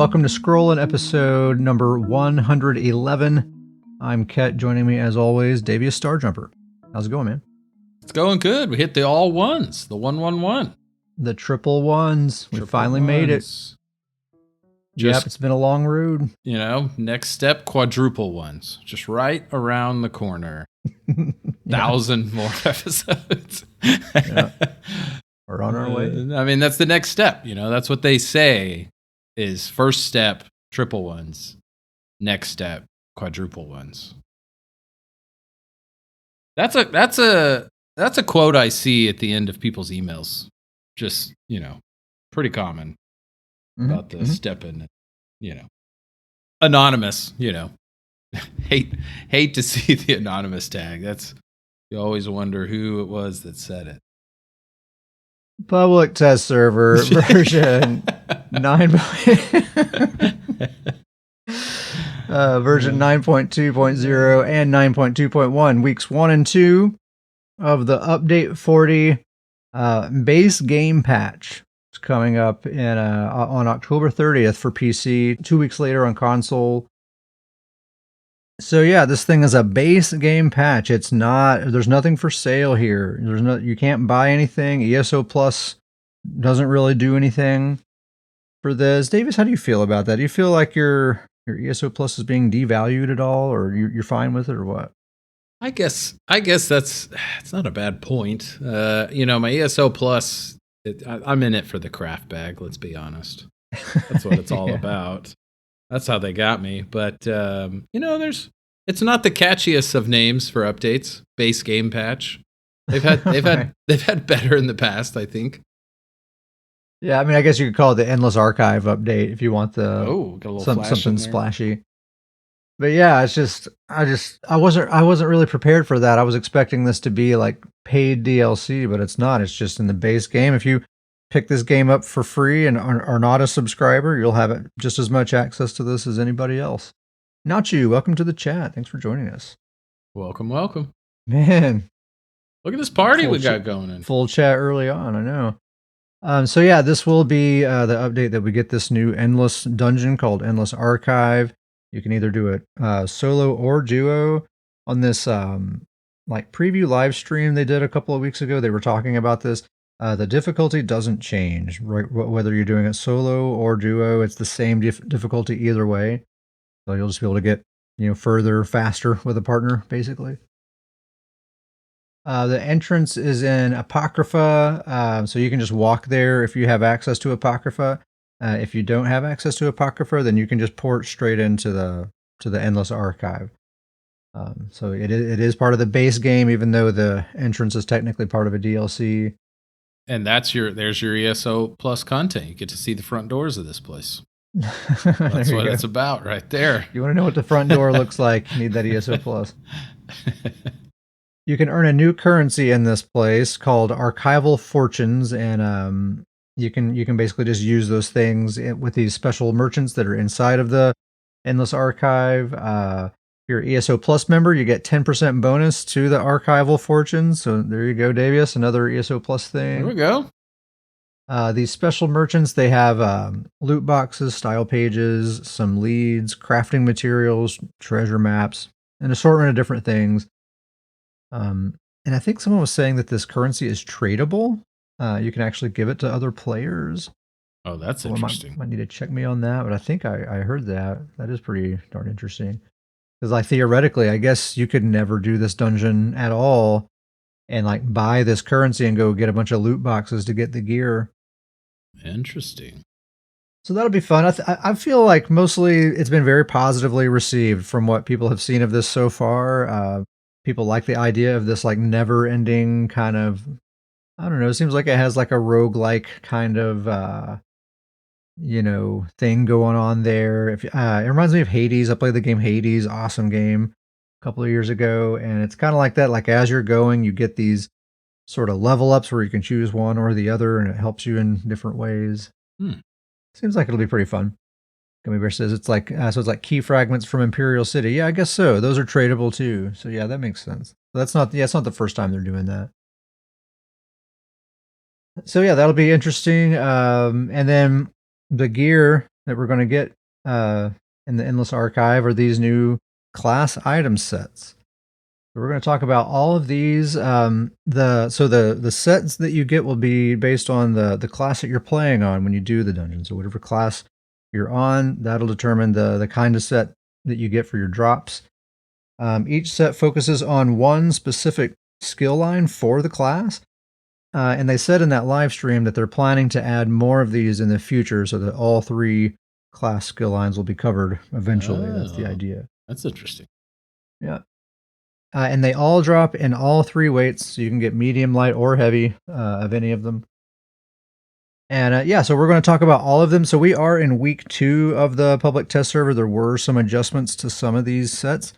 welcome to Scrollin' episode number 111. I'm Ket. Joining me as always, Davius Starjumper. How's it going, man? It's going good. We hit the all ones, the 111. The triple ones. We finally made it. Yep, it's been a long road. You know, next step, quadruple ones. Just right around the corner. 1,000 more episodes. Yeah. We're on our way. I mean, that's the next step. You know, that's what they say is first step, triple ones. Next step, quadruple ones. That's a quote I see at the end of people's emails. Just, you know, pretty common about the step in, you know, anonymous, you know, hate to see the anonymous tag. That's, you always wonder who it was that said it. Public test server version 9. Version 9.2.0 and 9.2.1, weeks 1 and 2 of the update 40 base game patch. It's coming up in on October 30th for PC, 2 weeks later on console. So yeah, this thing is a base game patch. It's not, there's nothing for sale here. You can't buy anything. ESO Plus doesn't really do anything for this. Davis, how do you feel about that? Do you feel like your ESO Plus is being devalued at all, or you're fine with it, or what? I guess it's not a bad point. You know, my ESO Plus, I'm in it for the craft bag. Let's be honest. That's what it's all about. That's how they got me. But you know, it's not the catchiest of names for updates. Base game patch. They've had better in the past, I think. Yeah, I mean, I guess you could call it the Endless Archive update if you want got a little something splashy. But yeah, it's just I wasn't really prepared for that. I was expecting this to be like paid DLC, but it's not. It's just in the base game. If you pick this game up for free and are not a subscriber, you'll have just as much access to this as anybody else. Nachu, welcome to the chat. Thanks for joining us. Welcome. Man, look at this party we got going in. Full chat early on, I know. So yeah, this will be the update that we get this new endless dungeon called Endless Archive. You can either do it solo or duo. On this like preview live stream they did a couple of weeks ago, they were talking about this. The difficulty doesn't change, right? Whether you're doing it solo or duo, it's the same difficulty either way. So you'll just be able to get, you know, further, faster with a partner, basically. The entrance is in Apocrypha, so you can just walk there if you have access to Apocrypha. If you don't have access to Apocrypha, then you can just port straight into the Endless Archive. So it is part of the base game, even though the entrance is technically part of a DLC. And there's your ESO Plus content. You get to see the front doors of this place. That's what it's about right there. You want to know what the front door looks like? You need that ESO Plus. You can earn a new currency in this place called Archival Fortunes, and you can basically just use those things with these special merchants that are inside of the Endless Archive. If you're an ESO Plus member, you get 10% bonus to the Archival Fortunes. So there you go, Davius, another ESO Plus thing. There we go. These special merchants, they have loot boxes, style pages, some leads, crafting materials, treasure maps, an assortment of different things. And I think someone was saying that this currency is tradable. You can actually give it to other players. Oh, that's interesting. Might need to check me on that, but I think I heard that. That is pretty darn interesting. Because like theoretically, I guess you could never do this dungeon at all and like buy this currency and go get a bunch of loot boxes to get the gear. Interesting. So that'll be fun. I feel like mostly it's been very positively received from what people have seen of this so far. People like the idea of this like never-ending kind of, I don't know, it seems like it has like a roguelike kind of, you know, thing going on there. It reminds me of Hades. I played the game Hades, awesome game, a couple of years ago. And it's kind of like that. Like as you're going, you get these sort of level ups where you can choose one or the other, and it helps you in different ways. Seems like it'll be pretty fun. Gummy Bear says it's like so it's like key fragments from Imperial City. Yeah, I guess so. Those are tradable too. So yeah, that makes sense. It's not the first time they're doing that. So yeah, that'll be interesting. And then the gear that we're going to get in the Endless Archive are these new class item sets. We're going to talk about all of these. The sets that you get will be based on the class that you're playing on when you do the dungeon. So whatever class you're on, that'll determine the kind of set that you get for your drops. Each set focuses on one specific skill line for the class. And they said in that live stream that they're planning to add more of these in the future so that all 3 class skill lines will be covered eventually. That's the idea. That's interesting. Yeah. And they all drop in all 3 weights, so you can get medium, light, or heavy of any of them. And so we're going to talk about all of them. So we are in week 2 of the public test server. There were some adjustments to some of these sets.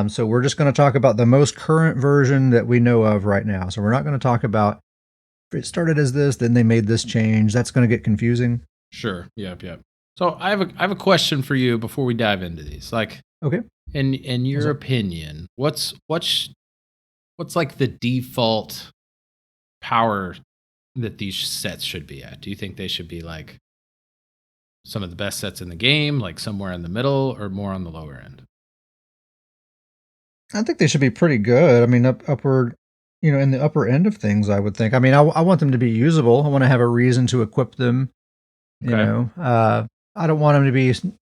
So we're just going to talk about the most current version that we know of right now. So we're not going to talk about if it started as this, then they made this change. That's going to get confusing. Sure. Yep. So I have a question for you before we dive into these. Like, okay. In your opinion, what's like the default power that these sets should be at? Do you think they should be like some of the best sets in the game, like somewhere in the middle, or more on the lower end? I think they should be pretty good. I mean, upward, in the upper end of things, I would think. I mean, I want them to be usable. I want to have a reason to equip them. Okay. I don't want them to be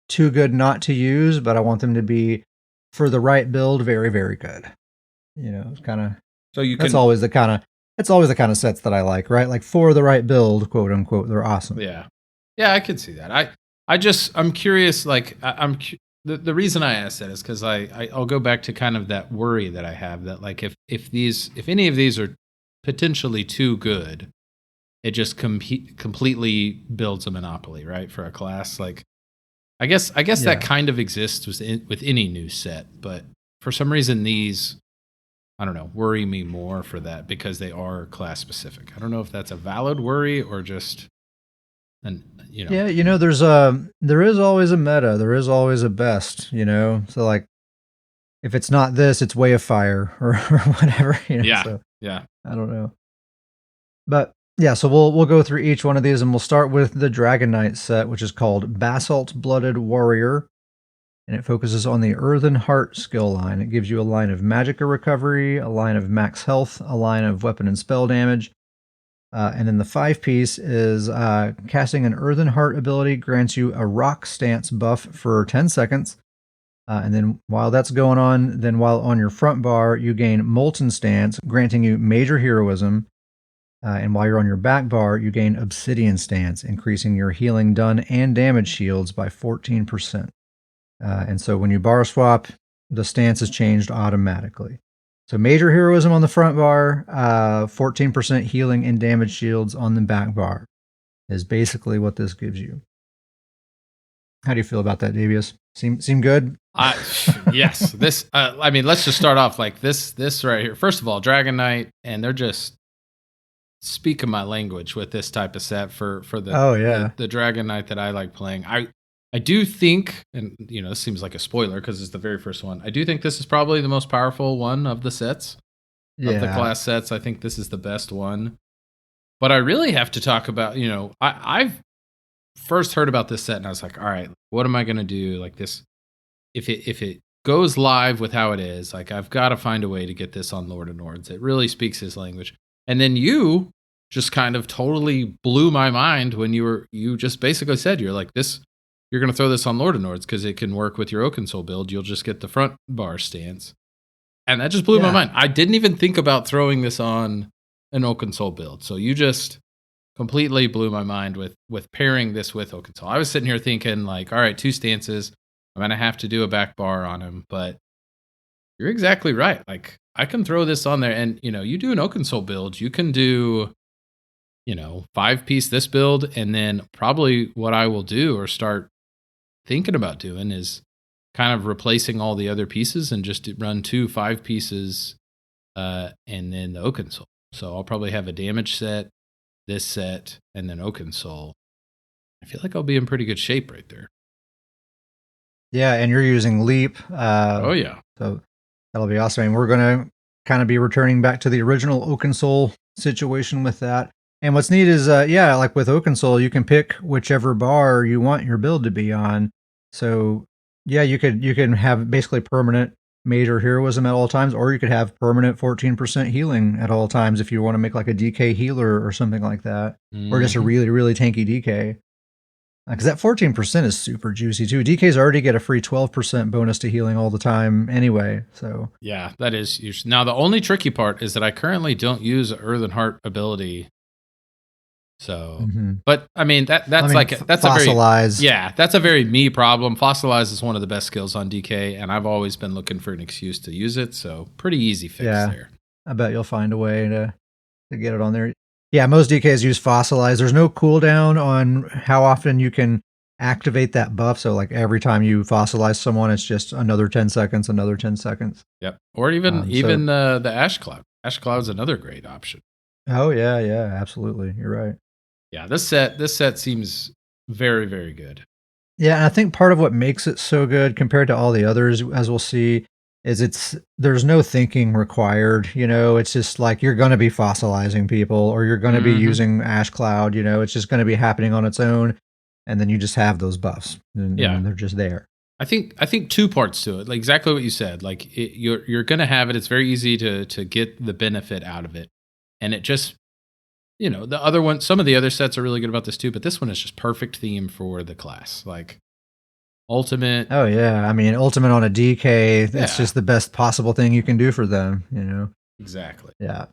too good not to use, but I want them to be, for the right build, very, very good. It's kind of. So that's always the kind of sets that I like, right? Like for the right build, quote unquote, they're awesome. Yeah, I could see that. I'm curious. Like the reason I asked that is because I'll go back to kind of that worry that I have that like if any of these are potentially too good, it just completely builds a monopoly, right, for a class. Like I guess that kind of exists with any new set, but for some reason these, I don't know, worry me more for that because they are class specific. I don't know if that's a valid worry or just Yeah, there is always a meta. There is always a best, So like if it's not this, it's Way of Fire or whatever, Yeah. So, yeah. I don't know. But yeah, so we'll go through each one of these, and we'll start with the Dragon Knight set, which is called Basalt Blooded Warrior, and it focuses on the Earthen Heart skill line. It gives you a line of Magicka recovery, a line of max health, a line of weapon and spell damage, and then the 5-piece is casting an Earthen Heart ability grants you a Rock Stance buff for 10 seconds. And then while that's going on, while on your front bar, you gain Molten Stance, granting you major heroism. And while you're on your back bar, you gain Obsidian Stance, increasing your healing done and damage shields by 14%. And so when you bar swap, the stance is changed automatically. So major heroism on the front bar, 14% healing and damage shields on the back bar is basically what this gives you. How do you feel about that, Davius? Seem good? Yes. This. I mean, let's just start off like this. This right here. First of all, Dragon Knight, and they're just speaking my language with this type of set for the the Dragon Knight that I like playing. I do think, and this seems like a spoiler because it's the very first one. I do think this is probably the most powerful one of the sets, of the class sets. I think this is the best one. But I really have to talk about, I've first heard about this set and I was like, all right, what am I going to do? Like this, if it goes live with how it is, like I've got to find a way to get this on Lord of Nords. It really speaks his language. And then you just kind of totally blew my mind when you just basically said, you're like, you're going to throw this on Lord of Nords because it can work with your Oakensoul build. You'll just get the front bar stance. And that just blew my mind. I didn't even think about throwing this on an Oakensoul build. So you just completely blew my mind with pairing this with Oakensoul. I was sitting here thinking like, all right, 2 stances. I'm going to have to do a back bar on him. But you're exactly right. Like I can throw this on there and, you do an Oakensoul build. You can do, 5-piece this build. And then probably what I will do or start thinking about doing is kind of replacing all the other pieces and just run 2 5-pieces and then the Oakensoul. So I'll probably have a damage set, this set, and then Oakensoul. I feel like I'll be in pretty good shape right there. Yeah, and you're using Leap. Oh, yeah. So that'll be awesome. And we're going to kind of be returning back to the original Oakensoul situation with that. And what's neat is, yeah, like with Oakensoul, you can pick whichever bar you want your build to be on. So yeah, you can have basically permanent major heroism at all times, or you could have permanent 14% healing at all times if you want to make like a DK healer or something like that, or just a Mhm. really really tanky DK. Because that 14% is super juicy too. DKs already get a free 12% bonus to healing all the time anyway. So Yeah, that is now the only tricky part is that I currently don't use Earthen Heart ability. So, mhm. but I mean I that's mean, like that's a very fossilize. yeah, that's a very me problem. Fossilize is one of the best skills on DK, and I've always been looking for an excuse to use it. So, pretty easy fix Yeah, there. I bet you'll find a way to get it on there. Yeah, most DKs use fossilize. There's no cooldown on how often you can activate that buff. So like every time you fossilize someone, it's just another 10 seconds, another 10 seconds. Yep. Or even So the Ash Cloud. Ash Cloud's another great option. oh yeah, yeah, absolutely. You're right. Yeah, this set seems very very good. Yeah, and I think part of what makes it so good compared to all the others, as we'll see, is there's no thinking required. It's just like you're going to be fossilizing people, or you're going to be Mhm. using Ash Cloud. It's just going to be happening on its own, and then you just have those buffs, Yeah. and they're just there. I think two parts to it. Like exactly what you said. Like you're gonna have it. It's very easy to get the benefit out of it, and it just the other one. Some of the other sets are really good about this too, but this one is just perfect theme for the class. Like ultimate. Oh yeah, I mean, ultimate on a DK, it's Yeah, just the best possible thing you can do for them. exactly. Yeah.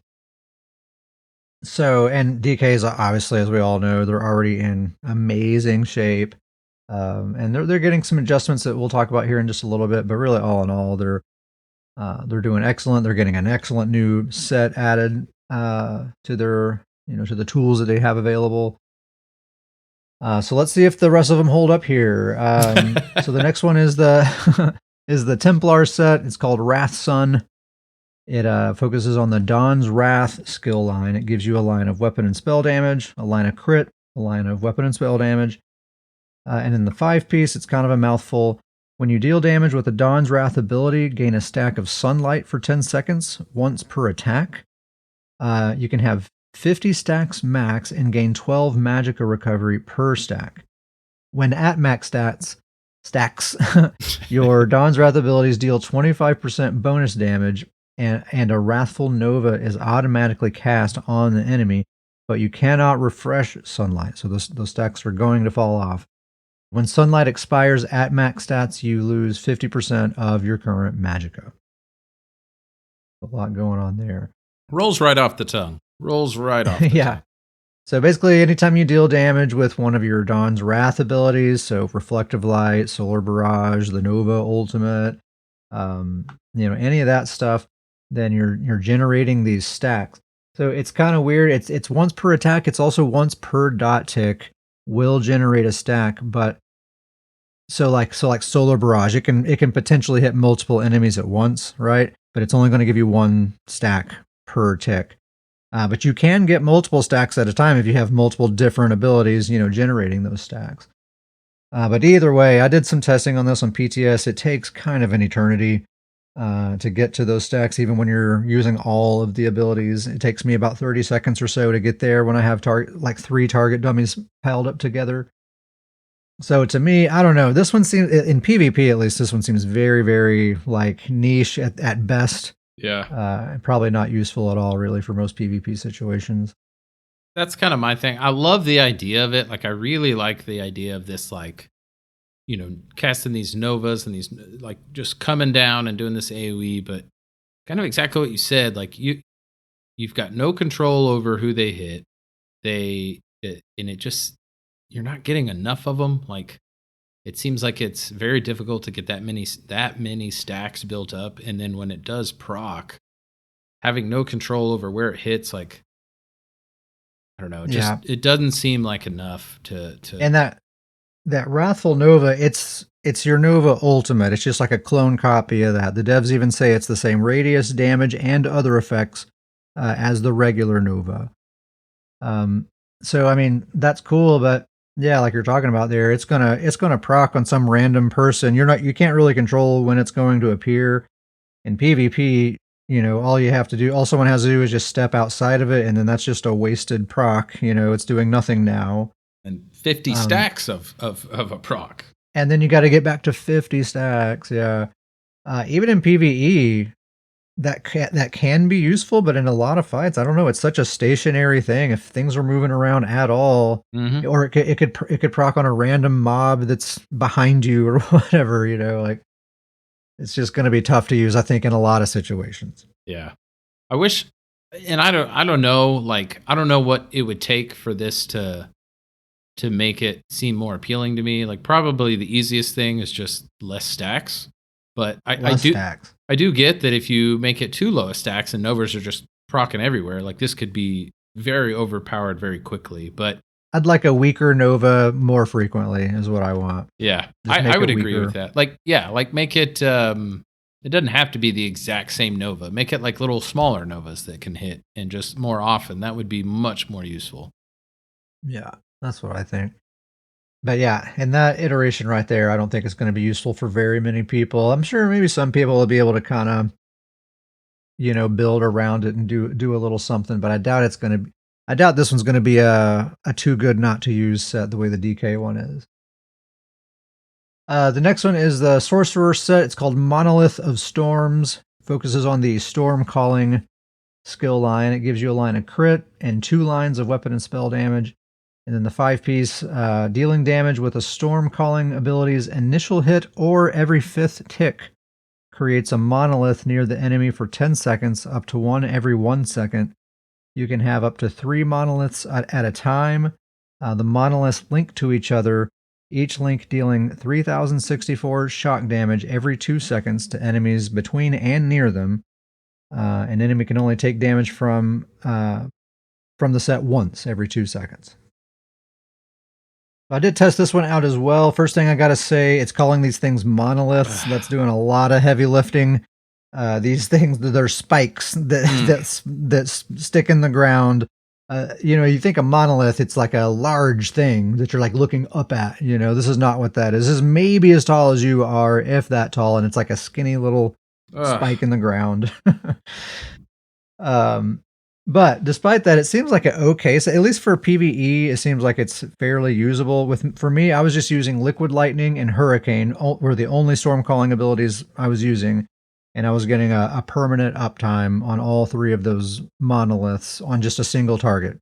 So, and DKs, obviously, as we all know, they're already in amazing shape. And they're getting some adjustments that we'll talk about here in just a little bit. But really, all in all, they're doing excellent. They're getting an excellent new set added to their to the tools that they have available. So let's see if the rest of them hold up here. So the next one is the is the Templar set. It's called Wrath Sun. It focuses on the Dawn's Wrath skill line. It gives you a line of weapon and spell damage, a line of crit, a line of weapon and spell damage. And in the 5-piece, it's kind of a mouthful. When you deal damage with the Dawn's Wrath ability, gain a stack of sunlight for 10 seconds once per attack. You can have 50 stacks max and gain 12 magicka recovery per stack. When at max stacks, your Dawn's Wrath abilities deal 25% bonus damage, and a Wrathful Nova is automatically cast on the enemy, but you cannot refresh sunlight, so those stacks are going to fall off. When sunlight expires at max stats, you lose 50% of your current magicka. A lot going on there. Rolls right off the tongue. Rolls right off the Yeah. tongue. So basically, anytime you deal damage with one of your Dawn's Wrath abilities, so Reflective Light, Solar Barrage, the Nova Ultimate, any of that stuff, then you're generating these stacks. So it's kind of weird. It's once per attack. It's also once per dot tick will generate a stack, but like Solar Barrage, it can potentially hit multiple enemies at once, right? But it's only going to give you one stack per tick. But you can get multiple stacks at a time if you have multiple different abilities, generating those stacks. But either way, I did some testing on this on PTS. It takes kind of an eternity to get to those stacks, even when you're using all of the abilities. It takes me about 30 seconds or so to get there when I have like 3 target dummies piled up together. So to me, I don't know. This one seems, in PvP at least, this one seems very, very like niche at best. Yeah. Probably not useful at all, really, for most PvP situations. That's kind of my thing. I love the idea of it. Like I really like the idea of this like casting these novas and these like just coming down and doing this AoE, but kind of exactly what you said. Like you've got no control over who they hit. And it just you're not getting enough of them. Like it seems like it's very difficult to get that many stacks built up, and then when it does proc, having no control over where it hits, like I don't know, just Yeah, it doesn't seem like enough to. and that Wrathful Nova, it's your Nova Ultimate. It's just like a clone copy of that. The devs even say it's the same radius, damage, and other effects as the regular Nova. So I mean that's cool, but yeah, like you're talking about there, it's gonna proc on some random person. You can't really control when it's going to appear. In PvP, all you have to do, all someone has to do is just step outside of it, and then that's just a wasted proc. It's doing nothing now. And 50 stacks of a proc. And then you got to get back to 50 stacks. Yeah. Even in PvE, that can be useful, but in a lot of fights, I don't know. It's such a stationary thing. If things are moving around at all, or it could proc on a random mob that's behind you or whatever, like it's just going to be tough to use, I think, in a lot of situations. Yeah, I wish, and I don't know, like I don't know what it would take for this to make it seem more appealing to me. Like probably the easiest thing is just less stacks. But I do get that if you make it too low of stacks and Novas are just proccing everywhere, like this could be very overpowered very quickly. But I'd like a weaker Nova more frequently is what I want. Yeah, I would agree with that. Like, yeah, like make it, it doesn't have to be the exact same Nova. Make it like little smaller Novas that can hit and just more often. That would be much more useful. Yeah, that's what I think. But yeah, in that iteration right there, I don't think it's going to be useful for very many people. I'm sure maybe some people will be able to kind of, build around it and do a little something. But I doubt this one's going to be a too good not to use set the way the DK one is. The next one is the Sorcerer set. It's called Monolith of Storms. Focuses on the Storm Calling skill line. It gives you a line of crit and 2 lines of weapon and spell damage. And then the 5-piece, dealing damage with a Storm Calling ability's initial hit or every 5th tick creates a monolith near the enemy for 10 seconds, up to 1 every 1 second. You can have up to 3 monoliths at a time. The monoliths link to each other, each link dealing 3,064 shock damage every 2 seconds to enemies between and near them. An enemy can only take damage from the set once every 2 seconds. I did test this one out as well. First thing I got to say, it's calling these things monoliths. That's doing a lot of heavy lifting. These things, they're spikes that stick in the ground. You think a monolith, it's like a large thing that you're like looking up at. This is not what that is. This is maybe as tall as you are, if that tall, and it's like a skinny little spike in the ground. But despite that, it seems like so at least for PvE, it seems like it's fairly usable. For me, I was just using Liquid Lightning and Hurricane were the only storm calling abilities I was using, and I was getting a permanent uptime on all 3 of those monoliths on just a single target.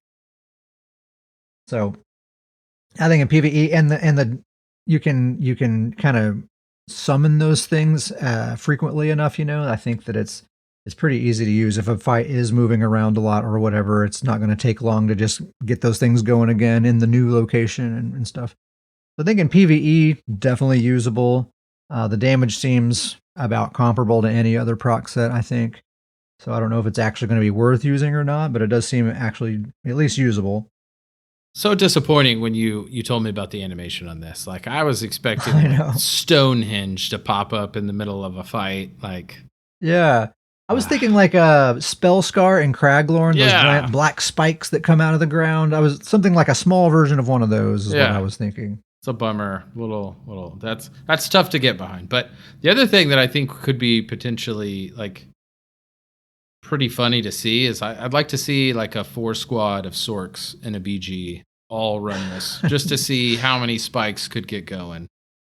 So I think in PvE and you can kind of summon those things frequently enough. I think that it's pretty easy to use. If a fight is moving around a lot or whatever, it's not going to take long to just get those things going again in the new location and stuff. So I think in PvE, definitely usable. The damage seems about comparable to any other proc set, I think. So I don't know if it's actually going to be worth using or not, but it does seem actually at least usable. So disappointing when you told me about the animation on this. Like I was expecting Stonehenge to pop up in the middle of a fight. Like, yeah. I was thinking like a Spellscar and Craglorn, those giant black spikes that come out of the ground. I was something like a small version of one of those is what I was thinking. It's a bummer. Little. That's tough to get behind. But the other thing that I think could be potentially like pretty funny to see is I'd like to see like a 4 squad of Sorks and a BG all run this just to see how many spikes could get going.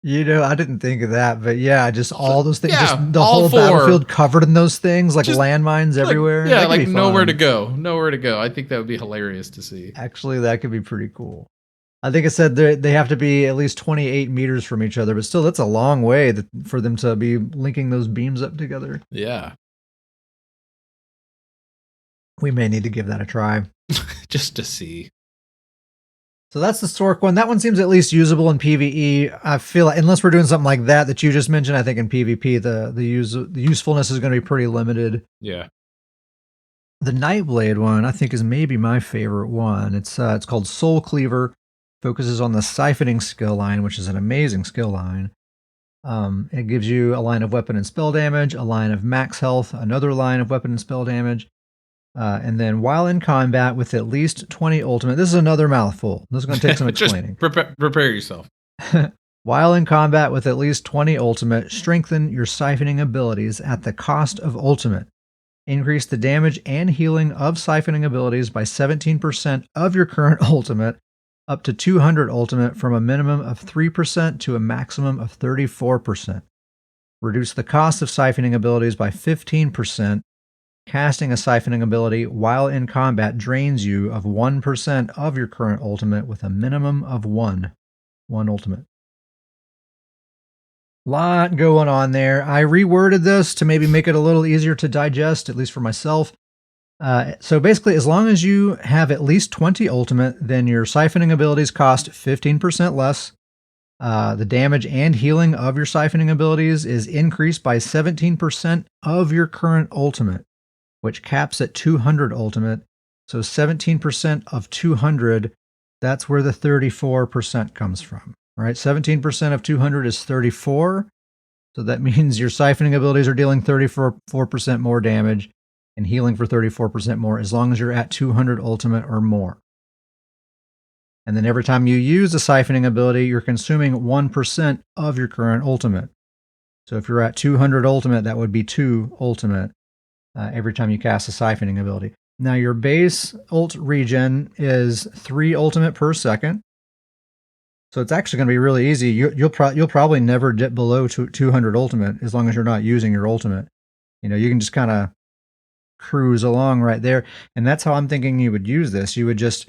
I didn't think of that, but yeah, just all those things, just the whole battlefield covered in those things, like just landmines everywhere. Yeah, like nowhere to go. I think that would be hilarious to see. Actually, that could be pretty cool. I think it said they have to be at least 28 meters from each other, but still, that's a long way for them to be linking those beams up together. Yeah. We may need to give that a try. Just to see. So that's the Sork one. That one seems at least usable in PvE. I feel like, unless we're doing something like that you just mentioned, I think in PvP the usefulness is going to be pretty limited. Yeah. The Nightblade one I think is maybe my favorite one. It's called Soul Cleaver. Focuses on the siphoning skill line, which is an amazing skill line. It gives you a line of weapon and spell damage, a line of max health, another line of weapon and spell damage. And then while in combat with at least 20 ultimate, this is another mouthful. This is going to take some explaining. Prepare yourself. While in combat with at least 20 ultimate, strengthen your siphoning abilities at the cost of ultimate. Increase the damage and healing of siphoning abilities by 17% of your current ultimate, up to 200 ultimate from a minimum of 3% to a maximum of 34%. Reduce the cost of siphoning abilities by 15%. Casting a siphoning ability while in combat drains you of 1% of your current ultimate with a minimum of one ultimate. Lot going on there. I reworded this to maybe make it a little easier to digest, at least for myself. So basically, as long as you have at least 20 ultimate, then your siphoning abilities cost 15% less. The damage and healing of your siphoning abilities is increased by 17% of your current ultimate, which caps at 200 ultimate. So 17% of 200, that's where the 34% comes from, right? 17% of 200 is 34. So that means your siphoning abilities are dealing 34% more damage and healing for 34% more as long as you're at 200 ultimate or more. And then every time you use a siphoning ability, you're consuming 1% of your current ultimate. So if you're at 200 ultimate, that would be 2 ultimate every time you cast a siphoning ability. Now your base ult regen is 3 ultimate per second. So it's actually going to be really easy. You'll probably never dip below 200 ultimate as long as you're not using your ultimate. You can just kind of cruise along right there. And that's how I'm thinking you would use this. You would just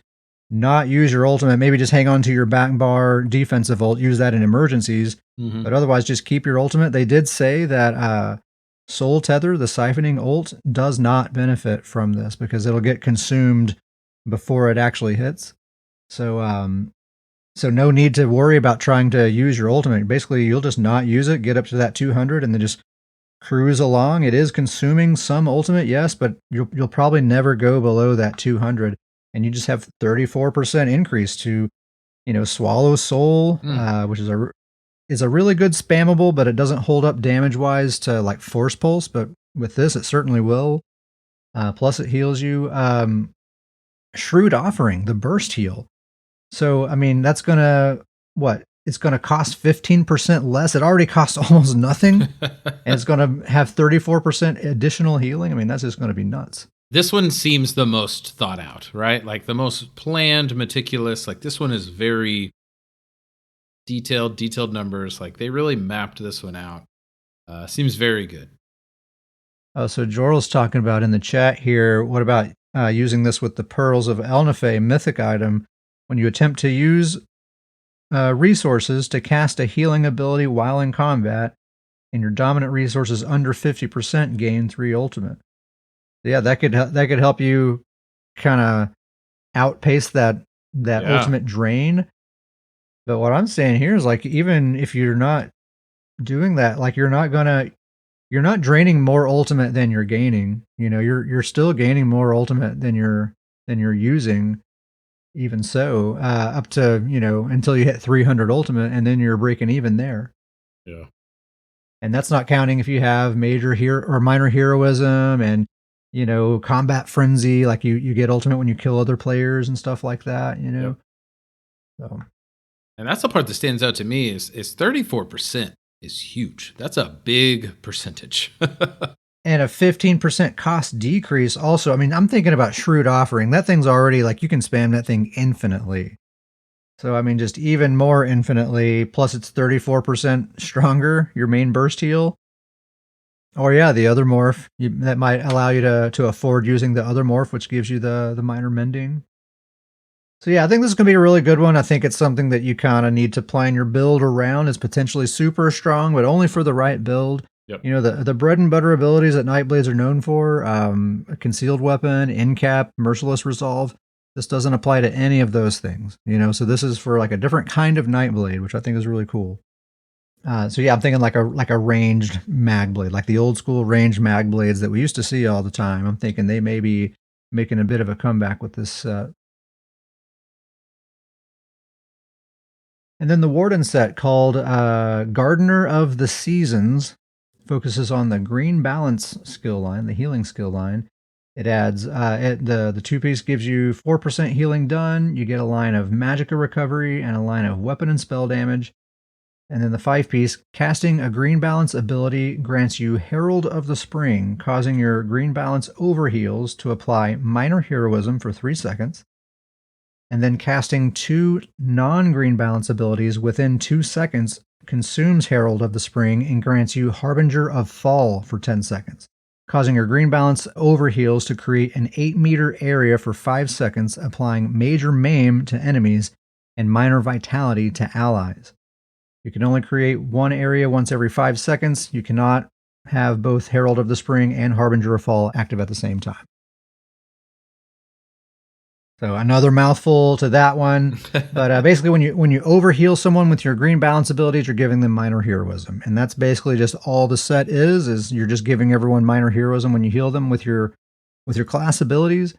not use your ultimate, maybe just hang on to your back bar defensive ult, use that in emergencies, but otherwise just keep your ultimate. They did say that Soul Tether, the siphoning ult, does not benefit from this because it'll get consumed before it actually hits. So no need to worry about trying to use your ultimate. Basically, you'll just not use it, get up to that 200, and then just cruise along. It is consuming some ultimate, yes, but you'll probably never go below that 200, and you just have 34% increase to, Swallow Soul, which is a really good spammable, but it doesn't hold up damage wise to like Force Pulse. But with this, it certainly will. Plus, it heals you. Shrewd Offering, the burst heal. So I mean, that's gonna what? It's going to cost 15% less. It already costs almost nothing. And it's going to have 34% additional healing. I mean, that's just going to be nuts. This one seems the most thought out, right? Like the most planned, meticulous. Like this one is very detailed numbers. Like they really mapped this one out. Seems very good. Oh, so Joral's talking about in the chat here, what about using this with the Pearls of Elnafay mythic item? When you attempt to use resources to cast a healing ability while in combat, and your dominant resources under 50% gain 3 ultimate. Yeah, that could help you kind of outpace that ultimate drain. But what I'm saying here is like, even if you're not doing that, like you're not draining more ultimate than you're gaining. You're still gaining more ultimate than you're using. Even so, up to, until you hit 300 ultimate, and then you're breaking even there. Yeah. And that's not counting if you have major hero or minor heroism and, combat frenzy, like you get ultimate when you kill other players and stuff like that, Yep. So. And that's the part that stands out to me is 34% is huge. That's a big percentage. And a 15% cost decrease also. I mean, I'm thinking about Shrewd Offering. That thing's already like you can spam that thing infinitely. So, I mean, just even more infinitely. Plus, it's 34% stronger, your main burst heal. Or, yeah, the other morph. That might allow you to afford using the other morph, which gives you the minor mending. So, yeah, I think this is going to be a really good one. I think it's something that you kind of need to plan your build around. It's potentially super strong, but only for the right build. Yep. The bread and butter abilities that Nightblades are known for, a concealed weapon, in-cap, merciless resolve, this doesn't apply to any of those things, so this is for like a different kind of Nightblade, which I think is really cool. So yeah, I'm thinking like a ranged mag blade, like the old school ranged mag blades that we used to see all the time. I'm thinking they may be making a bit of a comeback with this set. And then the Warden set called Gardener of the Seasons focuses on the green balance skill line, the healing skill line. It adds the 2-piece gives you 4% healing done. You get a line of magicka recovery and a line of weapon and spell damage. And then the 5-piece, casting a green balance ability grants you Herald of the Spring, causing your green balance overheals to apply minor heroism for 3 seconds. And then casting 2 non-green balance abilities within 2 seconds consumes Herald of the Spring and grants you Harbinger of Fall for 10 seconds, causing your green balance overheals to create an 8-meter area for 5 seconds, applying major maim to enemies and minor vitality to allies. You can only create one area once every 5 seconds. You cannot have both Herald of the Spring and Harbinger of Fall active at the same time. So another mouthful to that one. But basically, when you overheal someone with your green balance abilities, you're giving them minor heroism. And that's basically just all the set is you're just giving everyone minor heroism when you heal them with your class abilities.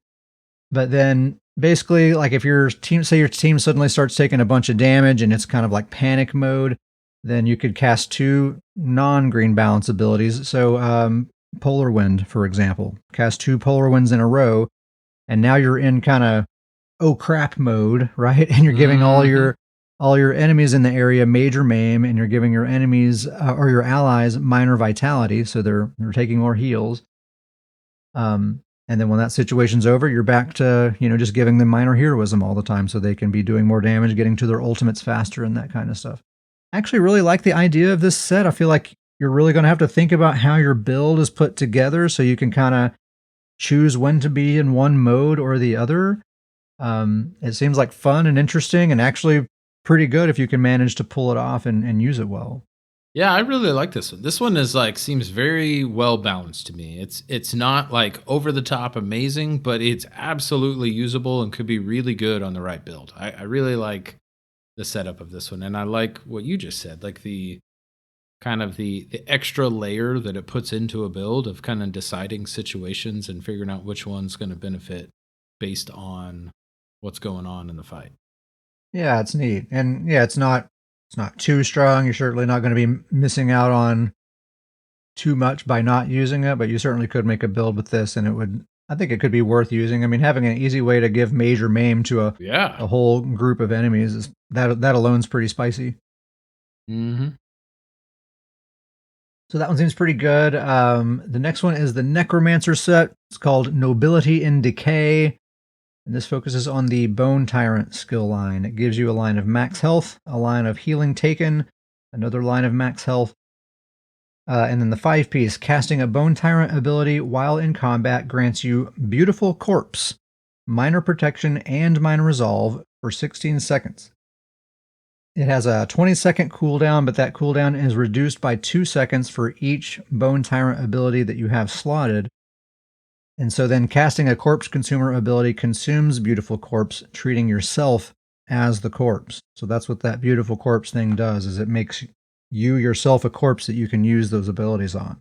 But then basically, like if your team suddenly starts taking a bunch of damage and it's kind of like panic mode, then you could cast 2 non-green balance abilities. So Polar Wind, for example, cast 2 Polar Winds in a row, and now you're in kind of oh crap mode, right? And you're giving all your enemies in the area major maim, and you're giving your enemies or your allies minor vitality, so they're taking more heals. And then when that situation's over, you're back to, just giving them minor heroism all the time so they can be doing more damage, getting to their ultimates faster and that kind of stuff. I actually really like the idea of this set. I feel like you're really going to have to think about how your build is put together so you can kind of choose when to be in one mode or the other. It seems like fun and interesting and actually pretty good if you can manage to pull it off and use it well. Yeah, I really like this one. This one is seems very well balanced to me. It's not like over the top amazing, but it's absolutely usable and could be really good on the right build. I really like the setup of this one, and I like what you just said, like the kind of the extra layer that it puts into a build of kind of deciding situations and figuring out which one's going to benefit based on what's going on in the fight. Yeah, it's neat. And yeah, it's not too strong. You're certainly not going to be missing out on too much by not using it, but you certainly could make a build with this, and I think it could be worth using. I mean, having an easy way to give major maim to a whole group of enemies that alone's pretty spicy. Mm-hmm. So that one seems pretty good. The next one is the Necromancer set. It's called Nobility in Decay. And this focuses on the Bone Tyrant skill line. It gives you a line of max health, a line of healing taken, another line of max health, and then the 5-piece, casting a Bone Tyrant ability while in combat grants you Beautiful Corpse, minor protection, and minor resolve for 16 seconds. It has a 20-second cooldown, but that cooldown is reduced by 2 seconds for each Bone Tyrant ability that you have slotted. And so then casting a Corpse Consumer ability consumes Beautiful Corpse, treating yourself as the corpse. So that's what that Beautiful Corpse thing does, is it makes you yourself a corpse that you can use those abilities on.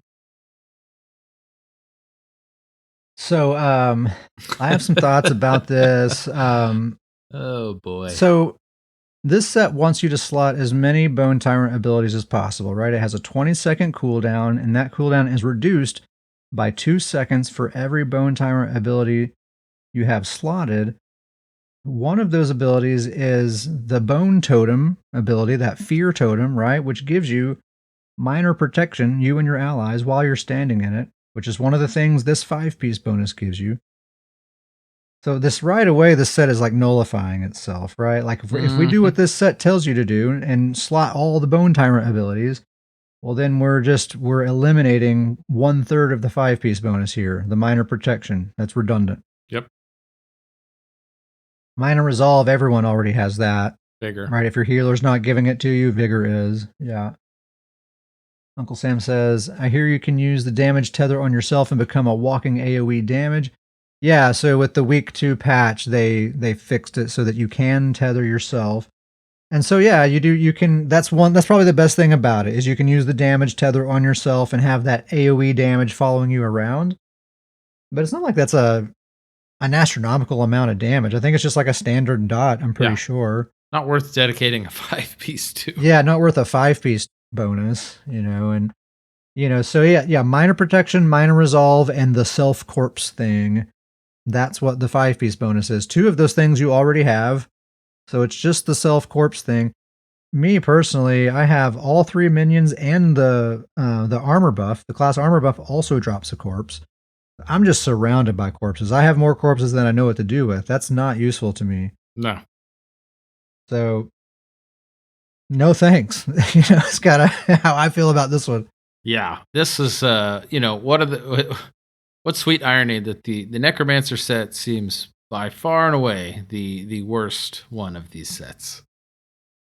So I have some thoughts about this. Oh boy. So this set wants you to slot as many Bone Tyrant abilities as possible, right? It has a 20-second cooldown, and that cooldown is reduced by 2 seconds for every Bone Tyrant ability you have slotted. One of those abilities is the Bone Totem ability, that Fear Totem, right? Which gives you minor protection, you and your allies, while you're standing in it, which is one of the things this 5-piece bonus gives you. So this right away, the set is like nullifying itself, right? Like if we do what this set tells you to do and slot all the Bone Tyrant abilities, well, then we're eliminating 1/3 of the 5-piece bonus here, the minor protection. That's redundant. Yep. Minor resolve, everyone already has that. Vigor. Right, if your healer's not giving it to you, Vigor is. Yeah. Uncle Sam says, I hear you can use the damage tether on yourself and become a walking AoE damage. Yeah, so with the week 2 patch, they fixed it so that you can tether yourself. And so yeah, you can that's probably the best thing about it, is you can use the damage tether on yourself and have that AoE damage following you around. But it's not like that's an astronomical amount of damage. I think it's just like a standard dot, I'm pretty sure. Not worth dedicating a 5-piece to. Yeah, not worth a 5-piece bonus, and so yeah, minor protection, minor resolve, and the self corpse thing. That's what the 5-piece bonus is. 2 of those things you already have. So it's just the self corpse thing. me personally, I have all 3 minions and the armor buff. The class armor buff also drops a corpse. I'm just surrounded by corpses. I have more corpses than I know what to do with. That's not useful to me. No. So, no thanks. It's kind of how I feel about this one. Yeah, this is what sweet irony that the Necromancer set seems by far and away the worst one of these sets.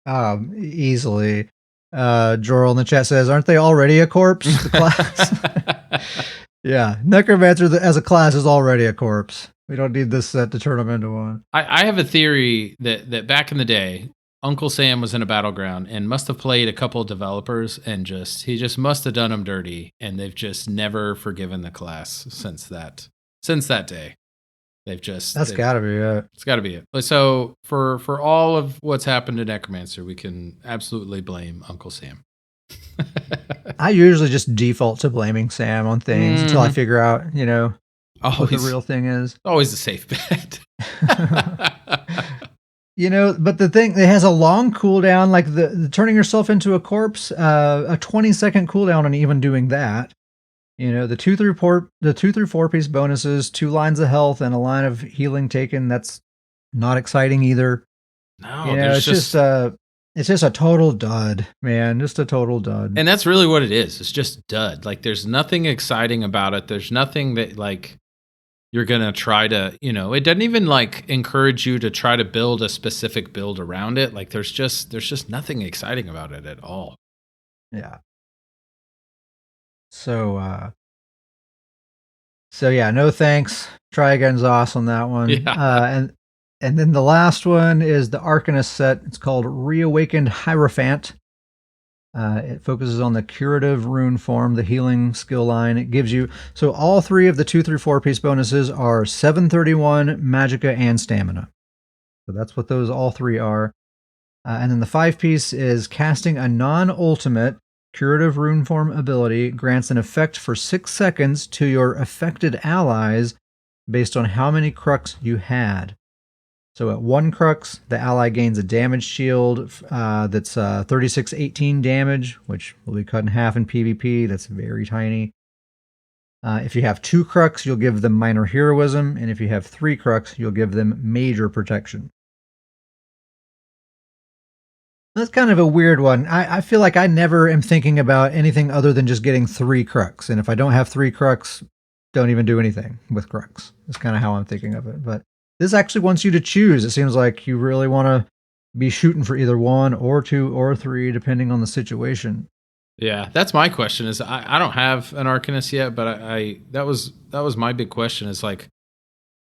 Easily. Jorl in the chat says, aren't they already a corpse? The class. Yeah, Necromancer as a class is already a corpse. We don't need this set to turn them into one. I have a theory that back in the day, Uncle Sam was in a battleground and must have played a couple of developers and he just must have done them dirty, and they've just never forgiven the class since that day. That's got to be it. It's got to be it. So for all of what's happened to Necromancer, we can absolutely blame Uncle Sam. I usually just default to blaming Sam on things until I figure out, what the real thing is. Always a safe bet. But the thing, it has a long cooldown, like the turning yourself into a corpse, a 20-second cooldown on even doing that. The 2 through 4 piece bonuses, 2 lines of health, and a line of healing taken. That's not exciting either. No, it's just a total dud, man. Just a total dud. And that's really what it is. It's just dud. Like, there's nothing exciting about it. There's nothing that like you're gonna try to, it doesn't even like encourage you to try to build a specific build around it. Like, there's just nothing exciting about it at all. Yeah. So yeah, no thanks. Try again, Zoss, on that one. Yeah. And then the last one is the Arcanist set. It's called Reawakened Hierophant. It focuses on the curative rune form, the healing skill line. It gives you, so all 3 of the 2 through 4 piece bonuses are 731, Magicka, and Stamina. So that's what those all 3 are. And then the 5 piece is casting a non-ultimate curative rune form ability grants an effect for 6 seconds to your affected allies based on how many crux you had. So at 1 crux, the ally gains a damage shield that's 3618 damage, which will be cut in half in PvP. That's very tiny. If you have 2 crux, you'll give them minor heroism, and if you have 3 crux, you'll give them major protection. That's kind of a weird one. I feel like I never am thinking about anything other than just getting 3 crux. And if I don't have 3 crux, don't even do anything with crux. That's kind of how I'm thinking of it. But this actually wants you to choose. It seems like you really want to be shooting for either 1 or 2 or 3, depending on the situation. Yeah, that's my question. Is I don't have an Arcanist yet, but that was my big question. Is like,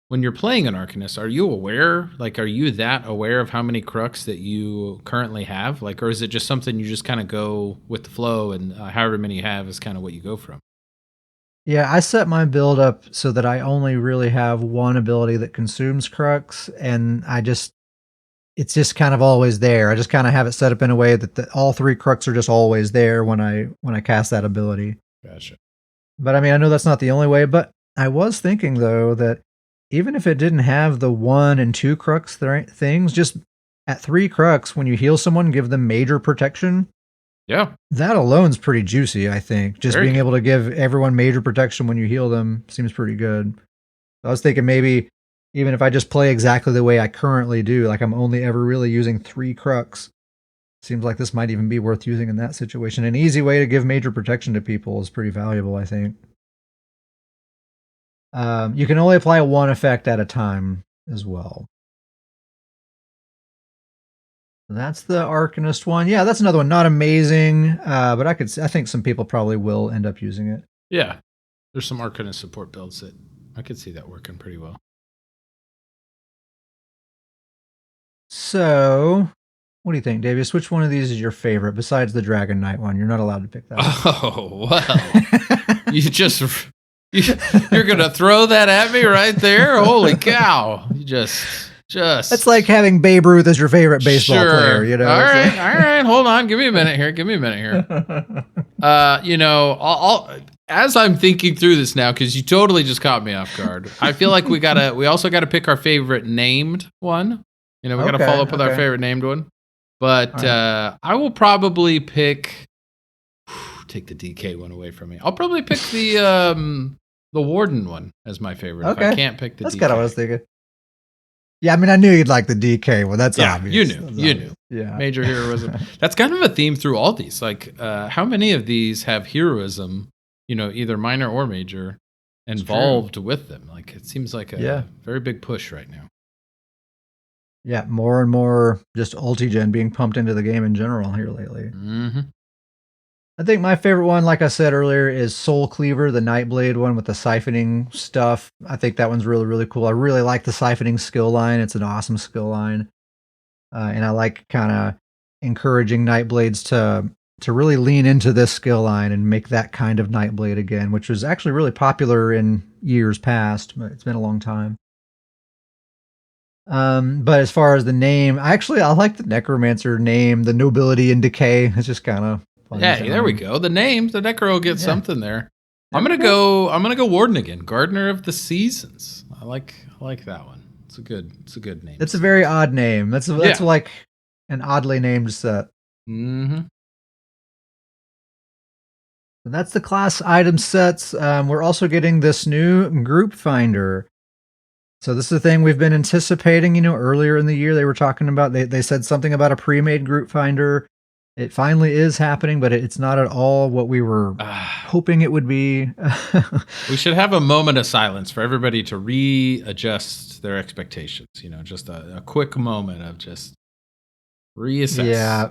when you're playing an Arcanist, are you aware? Like, are you that aware of how many crux that you currently have? Like, or is it just something you just kind of go with the flow, and however many you have is kind of what you go from? Yeah, I set my build up so that I only really have 1 ability that consumes crux, and it's just kind of always there. I just kind of have it set up in a way that all 3 crux are just always there when I cast that ability. Gotcha. But I mean, I know that's not the only way, but I was thinking though that even if it didn't have the 1 and 2 crux things, just at 3 crux, when you heal someone, give them major protection. Yeah. That alone's pretty juicy, I think. Just being able to give everyone major protection when you heal them seems pretty good. I was thinking maybe even if I just play exactly the way I currently do, like I'm only ever really using 3 crux, seems like this might even be worth using in that situation. An easy way to give major protection to people is pretty valuable, I think. You can only apply 1 effect at a time as well. That's the Arcanist one. Yeah, that's another one. Not amazing, but I think some people probably will end up using it. Yeah, there's some Arcanist support builds that I could see that working pretty well. So, what do you think, Davius? Which one of these is your favorite besides the Dragon Knight one? You're not allowed to pick that. Oh, well. You're going to throw that at me right there? Holy cow. You just It's like having Babe Ruth as your favorite baseball player, you know. All right. Hold on. Give me a minute here. As I'm thinking through this now, because you totally just caught me off guard. I feel like we also gotta pick our favorite named one. We gotta follow up with our favorite named one. But All right. I will probably pick. Take the DK one away from me. I'll probably pick the Warden one as my favorite if I Okay. can't pick the That's DK. kind of what I was thinking. Yeah, I mean, I knew you'd like the DK. Well, that's Yeah, obvious. you knew. That's You obvious. knew. Yeah. Major heroism. That's kind of a theme through all these. Like, how many of these have heroism, either minor or major, involved with them? Like, it seems like a very big push right now. Yeah, more and more just ulti-gen being pumped into the game in general here lately. Mm-hmm. I think my favorite one, like I said earlier, is Soul Cleaver, the Nightblade one with the siphoning stuff. I think that one's really, really cool. I really like the siphoning skill line. It's an awesome skill line. And I like kind of encouraging Nightblades to really lean into this skill line and make that kind of Nightblade again, which was actually really popular in years past, but it's been a long time. But as far as the name, I like the Necromancer name, the Nobility and Decay. It's just kind of fun. Yeah, there we go. The names, the Necro will get something there. I'm gonna go Warden again. Gardener of the Seasons. I like that one. It's a good name. It's a very odd name. That's like an oddly named set. Mm-hmm. That's the class item sets. We're also getting this new group finder. So this is the thing we've been anticipating. Earlier in the year they were talking about. They said something about a pre-made group finder. It finally is happening, but it's not at all what we were hoping it would be. We should have a moment of silence for everybody to readjust their expectations. Just a quick moment of just reassess. Yeah.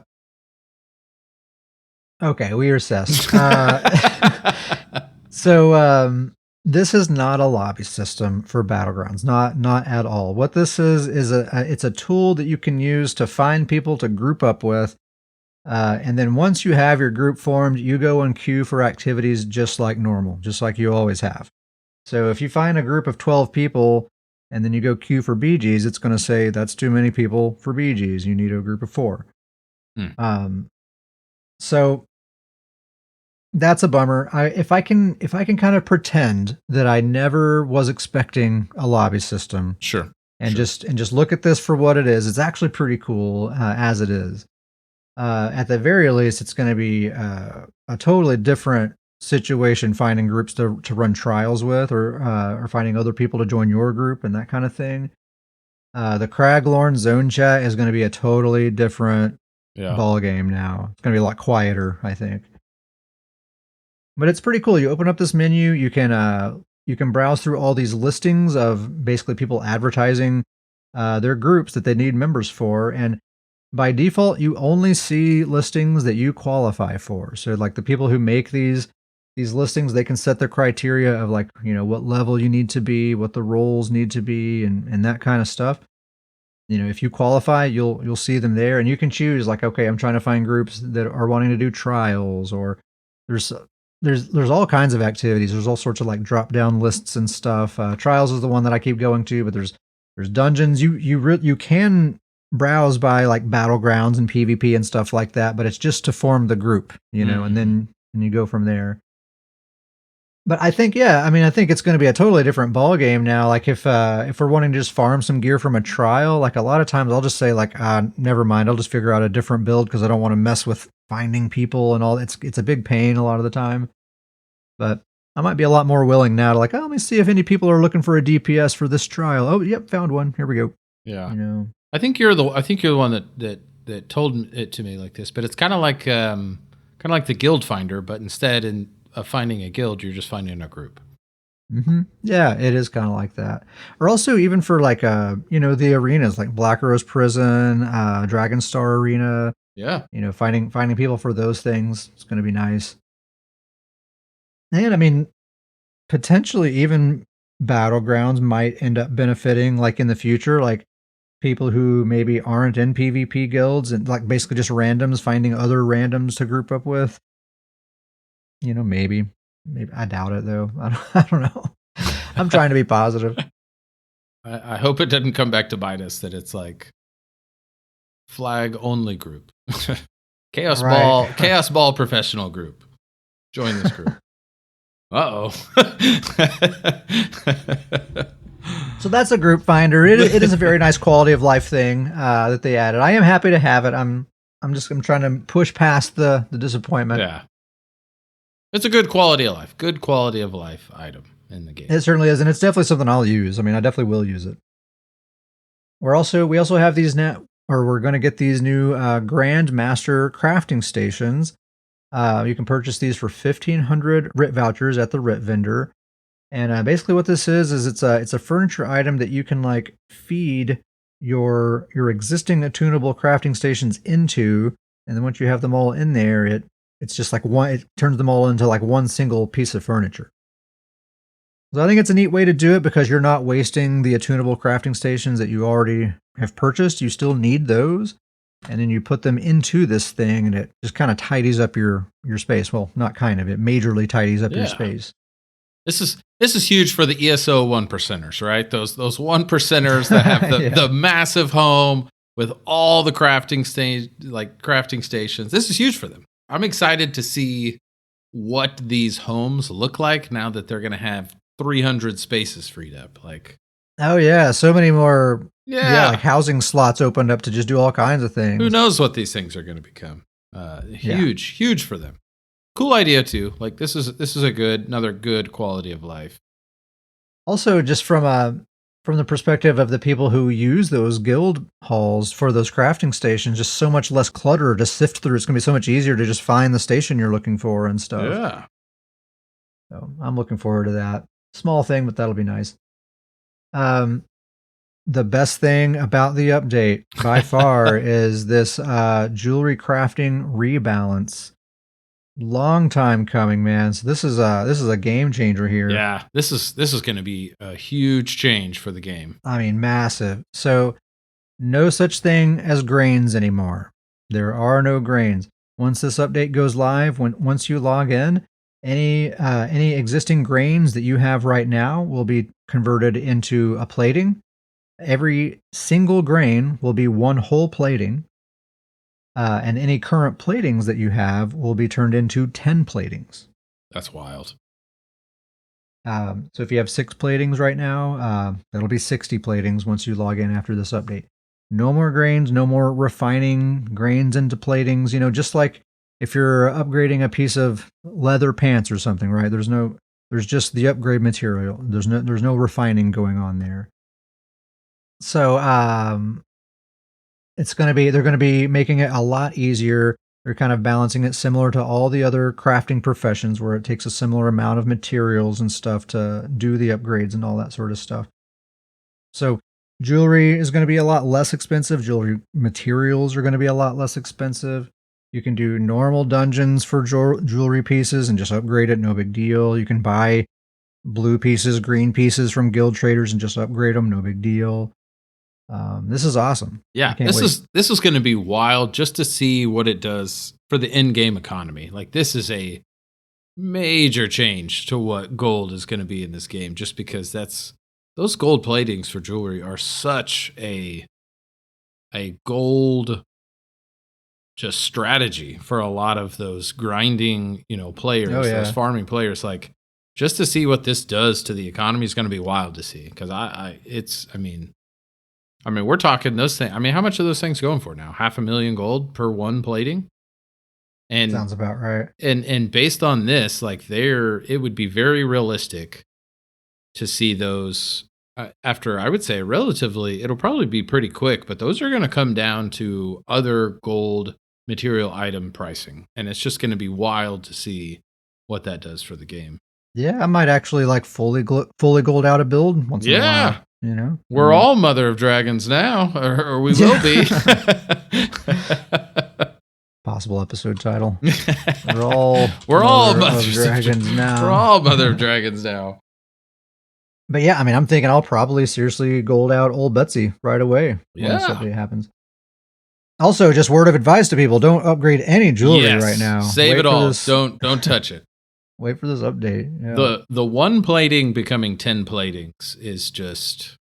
Okay, we assessed. So this is not a lobby system for Battlegrounds, not at all. What this is it's a tool that you can use to find people to group up with. And then once you have your group formed, you go and queue for activities just like normal, just like you always have. So if you find a group of 12 people and then you go queue for BGs, it's going to say that's too many people for BGs. You need a group of 4. So that's a bummer. If I can kind of pretend that I never was expecting a lobby system, sure, and just look at this for what it is, it's actually pretty cool as it is. At the very least, it's going to be a totally different situation finding groups to run trials with, or finding other people to join your group and that kind of thing. The Craglorn zone chat is going to be a totally different ball game now. It's going to be a lot quieter, I think. But it's pretty cool. You open up this menu, you can browse through all these listings of basically people advertising their groups that they need members for, and by default, you only see listings that you qualify for. So like the people who make these listings, they can set their criteria of like, what level you need to be, what the roles need to be, and that kind of stuff. If you qualify, you'll see them there, and you can choose like, okay, I'm trying to find groups that are wanting to do trials, or there's all kinds of activities. There's all sorts of like drop down lists and stuff. Trials is the one that I keep going to, but there's dungeons. You can browse by like battlegrounds and PvP and stuff like that, but it's just to form the group, and then you go from there. But I think it's going to be a totally different ball game now. Like if we're wanting to just farm some gear from a trial, like a lot of times I'll just say like, never mind, I'll just figure out a different build because I don't want to mess with finding people and all. It's a big pain a lot of the time. But I might be a lot more willing now to like, let me see if any people are looking for a DPS for this trial. Oh, yep, found one. Here we go. Yeah. I think you're the one that told it to me like this, but it's kind of like the guild finder, but instead of finding a guild, you're just finding a group. Mm-hmm. Yeah, it is kind of like that. Or also even for like the arenas like Black Rose Prison, Dragonstar Arena. Yeah. Finding people for those things. It's going to be nice. And I mean, potentially even Battlegrounds might end up benefiting like in the future, like people who maybe aren't in PvP guilds and like basically just randoms finding other randoms to group up with. Maybe I doubt it though. I don't know. I'm trying to be positive. I hope it doesn't come back to bite us that it's like flag only group. Chaos Ball professional group. Join this group. Uh-oh. So that's a group finder. It is a very nice quality of life thing that they added. I am happy to have it. I'm I'm trying to push past the disappointment. Yeah. It's a good quality of life. Good quality of life item in the game. It certainly is, and it's definitely something I'll use. I mean, I definitely will use it. We also have these now, or we're going to get these new Grand Master crafting stations. You can purchase these for 1,500 RIT vouchers at the RIT vendor. And basically, what this is it's a furniture item that you can like feed your existing attunable crafting stations into, and then once you have them all in there, it's just like one. It turns them all into like one single piece of furniture. So I think it's a neat way to do it because you're not wasting the attunable crafting stations that you already have purchased. You still need those, and then you put them into this thing, and it just kind of tidies up your space. Well, not kind of, it majorly tidies up your space. This is huge for the ESO 1%ers, right? Those 1%ers that have the massive home with all the crafting stations. This is huge for them. I'm excited to see what these homes look like now that they're going to have 300 spaces freed up. Like, oh yeah, so many more. Yeah, like housing slots opened up to just do all kinds of things. Who knows what these things are going to become? Huge for them. Cool idea too. Like this is another good quality of life. Also, just from the perspective of the people who use those guild halls for those crafting stations, just so much less clutter to sift through. It's going to be so much easier to just find the station you're looking for and stuff. Yeah. So I'm looking forward to that. Small thing, but that'll be nice. The best thing about the update by far is this jewelry crafting rebalance. Long time coming, man. So this is a game changer here. Yeah, this is going to be a huge change for the game. I mean, massive. So no such thing as grains anymore. There are no grains. Once this update goes live, once you log in, any existing grains that you have right now will be converted into a plating. Every single grain will be one whole plating. And any current platings that you have will be turned into 10 platings. That's wild. So if you have 6 platings right now, that'll be 60 platings once you log in after this update. No more grains, no more refining grains into platings. Just like if you're upgrading a piece of leather pants or something, right? There's just the upgrade material. There's no refining going on there. So, they're going to be making it a lot easier. They're kind of balancing it similar to all the other crafting professions where it takes a similar amount of materials and stuff to do the upgrades and all that sort of stuff. So jewelry is going to be a lot less expensive. Jewelry materials are going to be a lot less expensive. You can do normal dungeons for jewelry pieces and just upgrade it. No big deal. You can buy blue pieces, green pieces from guild traders and just upgrade them. No big deal. This is awesome. Yeah, this is going to be wild just to see what it does for the in-game economy. Like this is a major change to what gold is going to be in this game, just because those gold platings for jewelry are such a gold just strategy for a lot of those grinding, players, those farming players. Like just to see what this does to the economy is going to be wild to see. Because I mean, we're talking those things. I mean, how much are those things going for now? 500,000 gold per one plating? And sounds about right. And based on this, like it would be very realistic to see those after, I would say, it'll probably be pretty quick, but those are going to come down to other gold material item pricing. And it's just going to be wild to see what that does for the game. Yeah, I might actually like fully gold out a build once in a while. We're all Mother of Dragons now, or we will be. Possible episode title. We're all Mother of Dragons now. We're all Mother of Dragons now. But yeah, I mean, I'm thinking I'll probably seriously gold out old Betsy right away when this update happens. Also, just word of advice to people: don't upgrade any jewelry right now. Save it all. Don't touch it. Wait for this update. Yeah. The one plating becoming 10 platings is just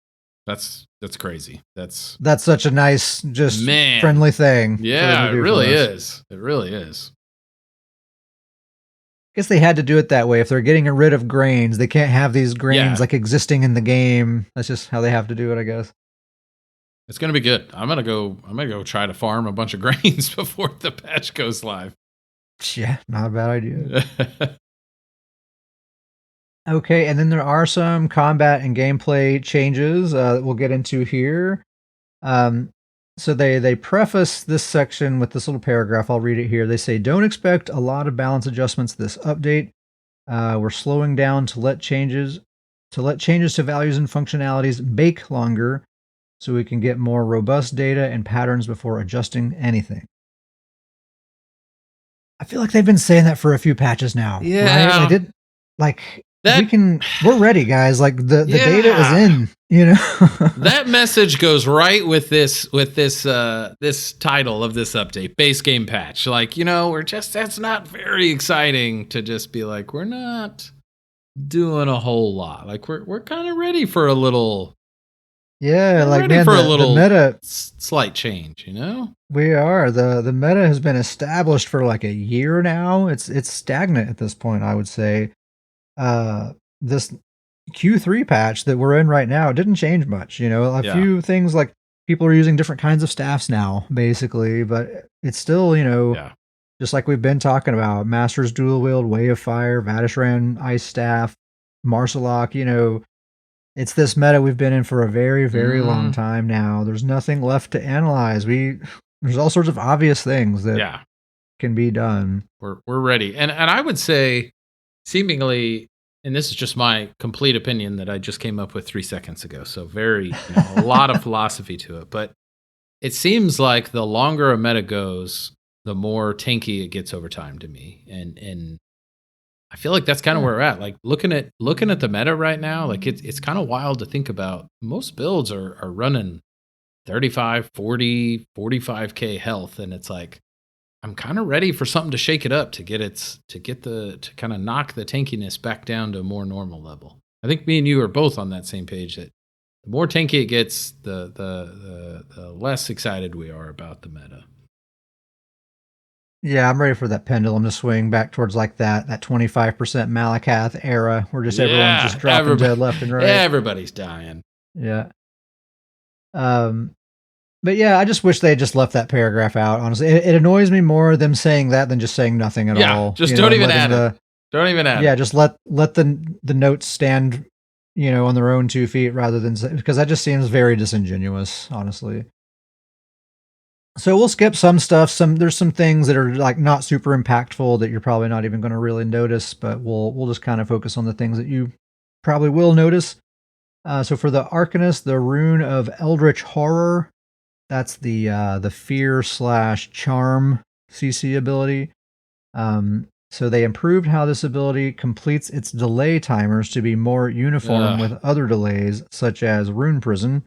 that's crazy. That's such a nice, just friendly thing. Yeah, it really is. It really is. I guess they had to do it that way. If they're getting rid of grains, they can't have these grains like existing in the game. That's just how they have to do it, I guess. It's gonna be good. I'm gonna go try to farm a bunch of grains before the patch goes live. Yeah, not a bad idea. Okay, and then there are some combat and gameplay changes that we'll get into here. Um, so they preface this section with this little paragraph. I'll read it here. They say, "Don't expect a lot of balance adjustments this update. We're slowing down to let changes to values and functionalities bake longer, so we can get more robust data and patterns before adjusting anything." I feel like they've been saying that for a few patches now. Yeah. Right? They did like That we're ready, guys. Like the data is Yeah. in, you know. that message goes right with this this title of this update, base game patch. Like, that's not very exciting to just be like, we're not doing a whole lot. Like we're kind of ready for a little Yeah, we're like ready man, for a the little meta slight change. we are. The meta has been established for like a year now. It's stagnant at this point, I would say. This Q3 patch that we're in right now didn't change much. A Yeah. few things like people are using different kinds of staffs now, basically, but it's still, Yeah. just like we've been talking about, Master's Dual Wield, Way of Fire, Vadishran Ice Staff, Marsalok, it's this meta we've been in for a very, very long time now. There's nothing left to analyze. There's all sorts of obvious things that Yeah. can be done. We're ready. And I would say seemingly, and this is just my complete opinion that I just came up with 3 seconds ago. So very a lot of philosophy to it, but it seems like the longer a meta goes, the more tanky it gets over time to me. And I feel like that's kind of where we're at. Like looking at the meta right now, like it's kind of wild to think about. Most builds are running 35, 40, 45k health, and it's like I'm kind of ready for something to shake it up to kind of knock the tankiness back down to a more normal level. I think me and you are both on that same page that the more tanky it gets, the less excited we are about the meta. Yeah, I'm ready for that pendulum to swing back towards like that 25% Malakath era where just everyone's just dropping dead left and right. Everybody's dying. Yeah. But yeah, I just wish they had just left that paragraph out. Honestly, it annoys me more them saying that than just saying nothing at all. Just don't even add it. Don't even add it. Yeah, just let the notes stand, on their own 2 feet rather than, because that just seems very disingenuous, honestly. So we'll skip some stuff. There's some things that are like not super impactful that you're probably not even going to really notice, but we'll just kind of focus on the things that you probably will notice. So for the Arcanist, the Rune of Eldritch Horror, that's the fear/charm CC ability. So they improved how this ability completes its delay timers to be more uniform with other delays, such as Rune Prison,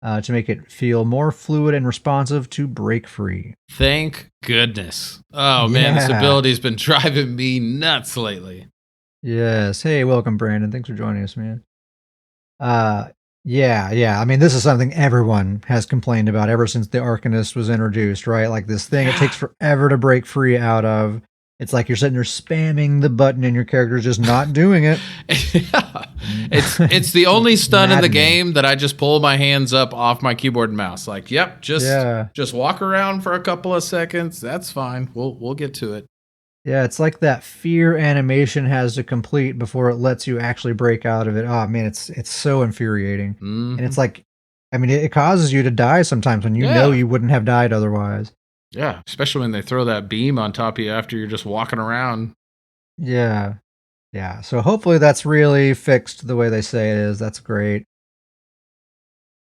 to make it feel more fluid and responsive to break free. Thank goodness. Oh man, this ability's been driving me nuts lately. Yes. Hey, welcome, Brandon. Thanks for joining us, man. Yeah. I mean, this is something everyone has complained about ever since the Arcanist was introduced, right? Like this thing it takes forever to break free out of. It's like you're sitting there spamming the button and your character's just not doing it. It's the only stun in the game that I just pull my hands up off my keyboard and mouse. Like, yep, just walk around for a couple of seconds. That's fine. We'll get to it. Yeah, it's like that fear animation has to complete before it lets you actually break out of it. Oh man, it's so infuriating. Mm-hmm. And it's like, I mean, it causes you to die sometimes when you know you wouldn't have died otherwise. Yeah, especially when they throw that beam on top of you after you're just walking around. Yeah. So hopefully that's really fixed the way they say it is. That's great.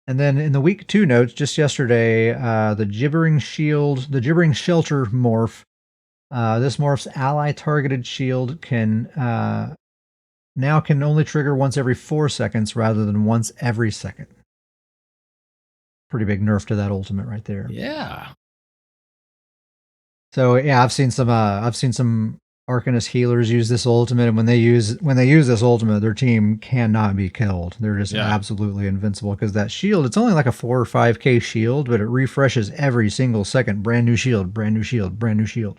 And then in the week 2 notes, just yesterday, the Gibbering Shelter morph. This morph's ally targeted shield can only trigger once every 4 seconds rather than once every second. Pretty big nerf to that ultimate right there. Yeah. So yeah, I've seen some Arcanist healers use this ultimate, and when they use this ultimate, their team cannot be killed. They're just absolutely invincible because that shield, it's only like a 4 or 5k shield, but it refreshes every single second. Brand new shield, brand new shield, brand new shield.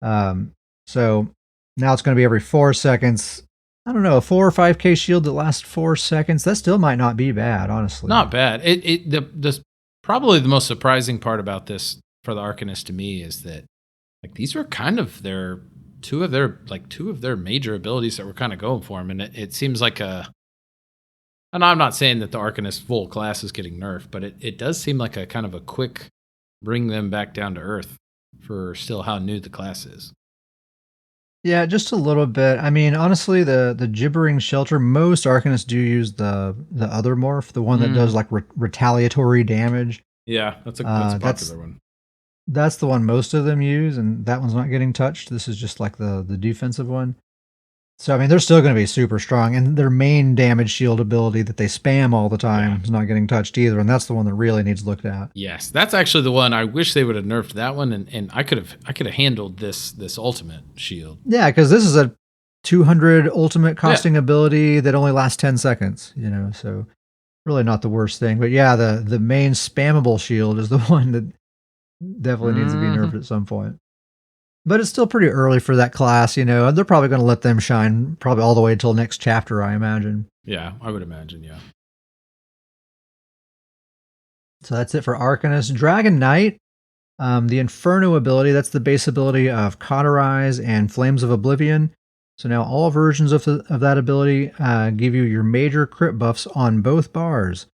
So now it's going to be every 4 seconds. I don't know, a 4 or 5k shield that lasts 4 seconds. That still might not be bad, honestly. Not bad. The probably the most surprising part about this for the Arcanist to me is that like these were kind of their two of their major abilities that were kind of going for them, and it seems like a. And I'm not saying that the Arcanist full class is getting nerfed, but it does seem like a kind of a quick bring them back down to earth for still how new the class is. Yeah, just a little bit. I mean, honestly, the gibbering shelter, most Arcanists do use the other morph, the one that does like retaliatory damage. Yeah, that's a popular one. That's the one most of them use, and that one's not getting touched. This is just like the defensive one. So, I mean, they're still going to be super strong, and their main damage shield ability that they spam all the time is not getting touched either, and that's the one that really needs looked at. Yes, that's actually the one. I wish they would have nerfed that one, and I could have handled this ultimate shield. Yeah, because this is a 200 ultimate costing ability that only lasts 10 seconds, so really not the worst thing. But yeah, the main spammable shield is the one that definitely needs to be nerfed at some point. But it's still pretty early for that class, and they're probably going to let them shine probably all the way until next chapter, I imagine. Yeah, I would imagine, yeah. So that's it for Arcanist. Dragon Knight, the Inferno ability, that's the base ability of Cauterize and Flames of Oblivion. So now all versions of that ability give you your major crit buffs on both bars.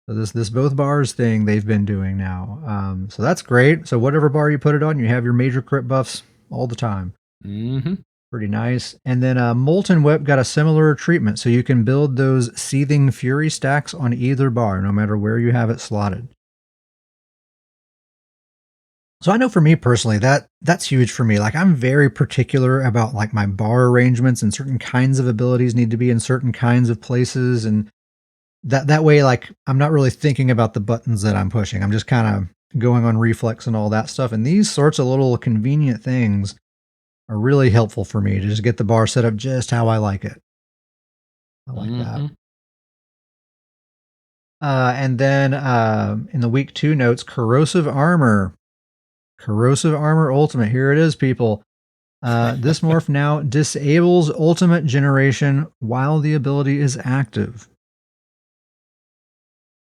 So this both bars thing they've been doing now. So that's great. So whatever bar you put it on, you have your major crit buffs all the time. Mm-hmm. Pretty nice. And then Molten Whip got a similar treatment. So you can build those Seething Fury stacks on either bar, no matter where you have it slotted. So I know for me personally, that's huge for me. Like I'm very particular about like my bar arrangements, and certain kinds of abilities need to be in certain kinds of places. And that way, like I'm not really thinking about the buttons that I'm pushing. I'm just kind of going on reflex and all that stuff. And these sorts of little convenient things are really helpful for me to just get the bar set up just how I like it. I like that. And then in the week 2 notes, Corrosive Armor. Corrosive Armor Ultimate. Here it is, people. This morph now disables ultimate generation while the ability is active.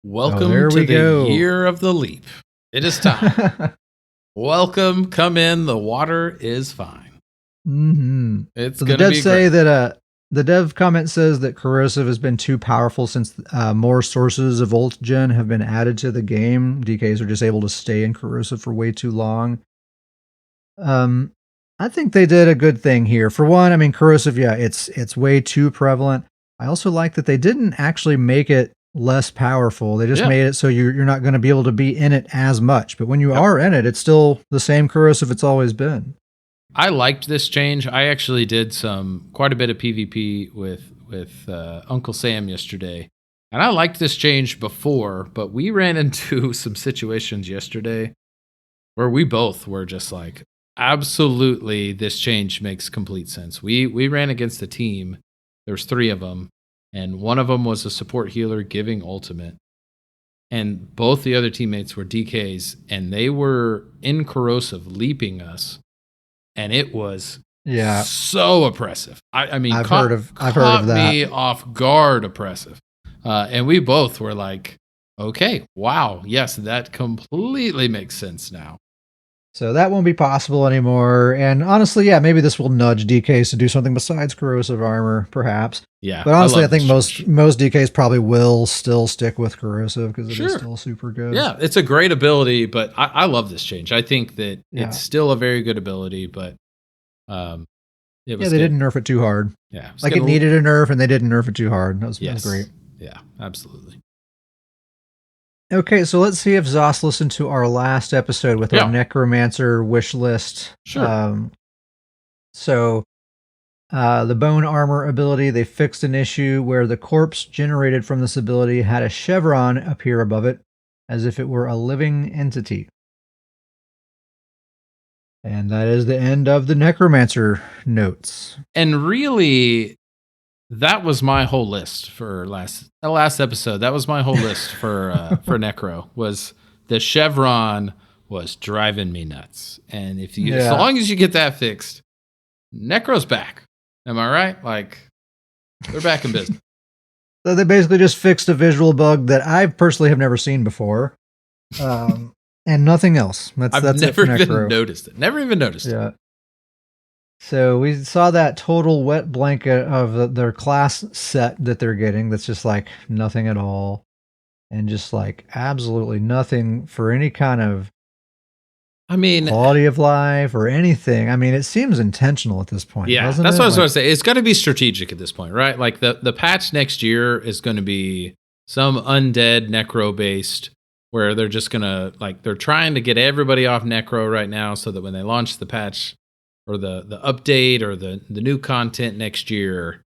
Welcome to the year of the leap. It is time. Welcome, come in. The water is fine. Mm-hmm. It's so the devs say that the dev comment says that Corrosive has been too powerful since more sources of ult gen have been added to the game. DKs are just able to stay in Corrosive for way too long. I think they did a good thing here. For one, I mean, Corrosive, yeah, it's way too prevalent. I also like that they didn't actually make it less powerful. They just made it so you're not going to be able to be in it as much. But when you are in it, it's still the same Corrosive it's always been. I liked this change. I actually did quite a bit of PvP with Uncle Sam yesterday. And I liked this change before, but we ran into some situations yesterday where we both were just like, absolutely, this change makes complete sense. We ran against a team. There's 3 of them. And one of them was a support healer giving ultimate. And both the other teammates were DKs, and they were in Corrosive leaping us. And it was so oppressive. I mean, I've heard of that. Me off guard oppressive. And we both were like, okay, wow, yes, that completely makes sense now. So that won't be possible anymore. And honestly, yeah, maybe this will nudge DKs to do something besides Corrosive Armor, perhaps. Yeah. But honestly, I think most DKs probably will still stick with Corrosive because it is still super good. Yeah, it's a great ability, but I love this change. I think that it's still a very good ability, but they didn't nerf it too hard. Yeah. Like it needed a nerf and they didn't nerf it too hard. That was great. Yeah, absolutely. Okay, so let's see if Zos listened to our last episode with our Necromancer wish list. Sure. The Bone Armor ability, they fixed an issue where the corpse generated from this ability had a chevron appear above it, as if it were a living entity. And that is the end of the Necromancer notes. And really, that was my whole list for the last episode. That was my whole list for Necro. Was the chevron was driving me nuts. And as long as you get that fixed, Necro's back. Am I right? Like, They're back in business. So they basically just fixed a visual bug that I personally have never seen before, and nothing else. That's I've it for never even Necro. noticed it. Never even noticed it. Yeah. So we saw that total wet blanket of their class set that they're getting. That's just like nothing at all, and just like absolutely nothing for any kind of I mean, quality of life or anything. I mean, it seems intentional at this point, yeah, doesn't that's it? what I was Like, going to say. It's got to be strategic at this point, right? Like the patch next year is going to be some undead necro based, where they're just going to like they're trying to get everybody off necro right now, so that when they launch the patch or the update or the new content next year,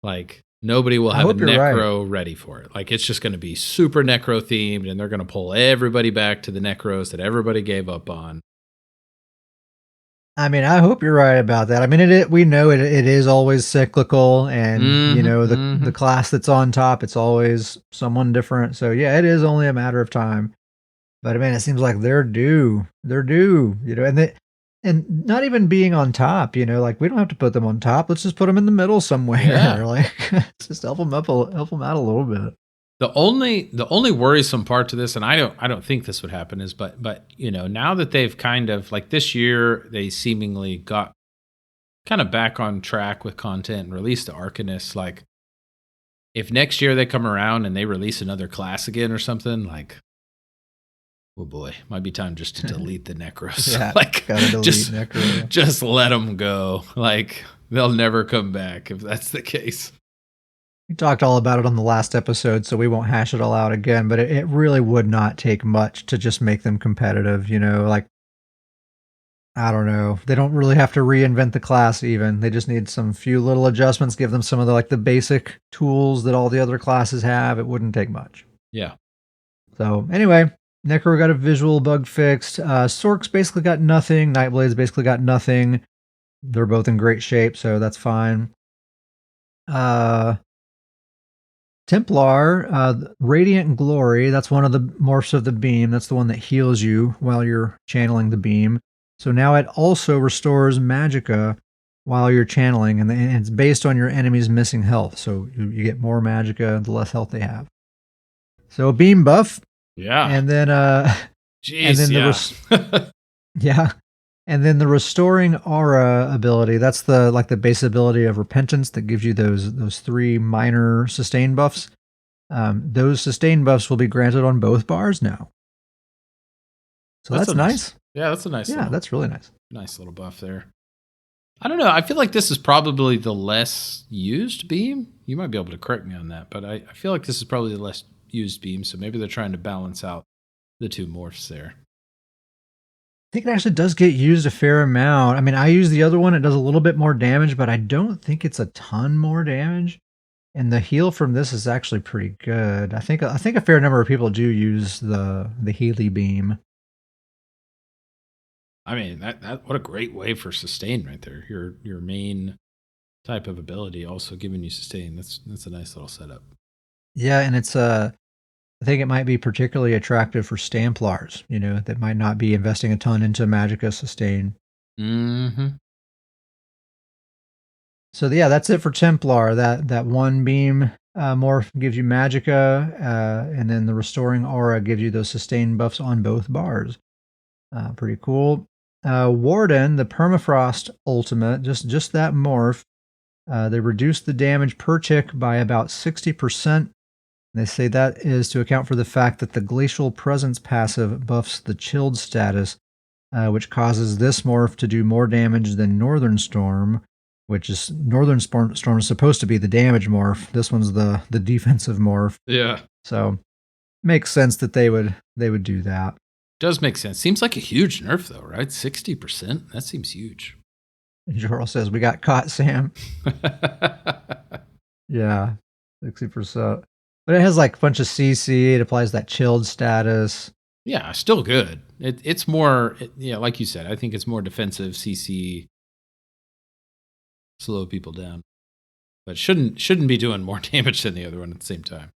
like nobody will I have a hope you're right. necro ready for it. Like it's just going to be super necro themed, and they're going to pull everybody back to the necros that everybody gave up on. I mean, I hope you're right about that. I mean, we know it is always cyclical, and the class that's on top, it's always someone different. So yeah, it is only a matter of time. But I mean, it seems like they're due. They're due, and not even being on top. Like we don't have to put them on top. Let's just put them in the middle somewhere. Yeah. Like just help them out a little bit. The only worrisome part to this, and I don't think this would happen, is but now that they've kind of like this year they seemingly got kind of back on track with content and released the Arcanist. Like if next year they come around and they release another class again or something, like oh boy, might be time just to delete the Necros. Yeah, like gotta delete just Necro. just let them go. Like they'll never come back if that's the case. We talked all about it on the last episode, so we won't hash it all out again, but it really would not take much to just make them competitive, like, I don't know. They don't really have to reinvent the class even. They just need some few little adjustments, give them some of the basic tools that all the other classes have. It wouldn't take much. Yeah. So anyway, Necro got a visual bug fixed. Sork's basically got nothing. Nightblade's basically got nothing. They're both in great shape, so that's fine. Templar, Radiant Glory, that's one of the morphs of the beam. That's the one that heals you while you're channeling the beam. So now it also restores magicka while you're channeling, and it's based on your enemy's missing health. So you get more magicka the less health they have. So a beam buff. Yeah. And then yeah. And then the restoring aura ability, that's the base ability of repentance that gives you those 3 minor sustain buffs. Those sustain buffs will be granted on both bars now. So that's nice. Yeah, that's a nice. Yeah, that's really nice. Nice little buff there. I don't know. I feel like this is probably the less used beam. You might be able to correct me on that, but I feel like this is probably the less used beam. So maybe they're trying to balance out the 2 morphs there. I think it actually does get used a fair amount. I mean, I use the other one. It does a little bit more damage, but I don't think it's a ton more damage. And the heal from this is actually pretty good. I think a fair number of people do use the Healy beam. I mean, that what a great way for sustain right there. Your main type of ability also giving you sustain. That's a nice little setup. Yeah, and it's I think it might be particularly attractive for Stamplars, that might not be investing a ton into Magicka sustain. Mm-hmm. So yeah, that's it for Templar. That 1 beam morph gives you Magicka, and then the restoring aura gives you those sustain buffs on both bars. Pretty cool. Warden, the permafrost ultimate, just that morph. They reduce the damage per tick by about 60%. They say that is to account for the fact that the Glacial Presence passive buffs the chilled status, which causes this morph to do more damage than Northern Storm, which is Northern Storm is supposed to be the damage morph. This one's the defensive morph. Yeah. So makes sense that they would do that. Does make sense. Seems like a huge nerf though, right? 60%. That seems huge. Jorl says we got caught, Sam. Yeah, 60%. But it has like a bunch of CC. It applies that chilled status. Yeah, still good. It's more, like you said, I think it's more defensive CC, slow people down, but shouldn't be doing more damage than the other one at the same time.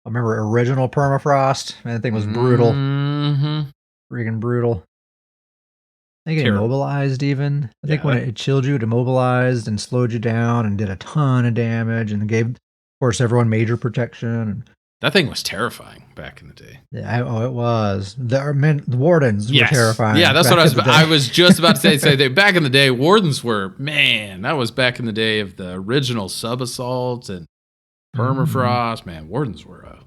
I remember original permafrost. Man, that thing was brutal. Mm-hmm. Freaking brutal. I think it Terrible. immobilized even. I think when Yeah, it chilled you, it immobilized and slowed you down and did a ton of damage and gave, of course, everyone major protection. And that thing was terrifying back in the day. yeah, it was. The wardens were Yes. Yeah, terrifying that's what back in the I day. was just about to say. Say that back in the day, wardens were, man, that was back in the day of the original sub assault and Mhm. permafrost. Man, wardens were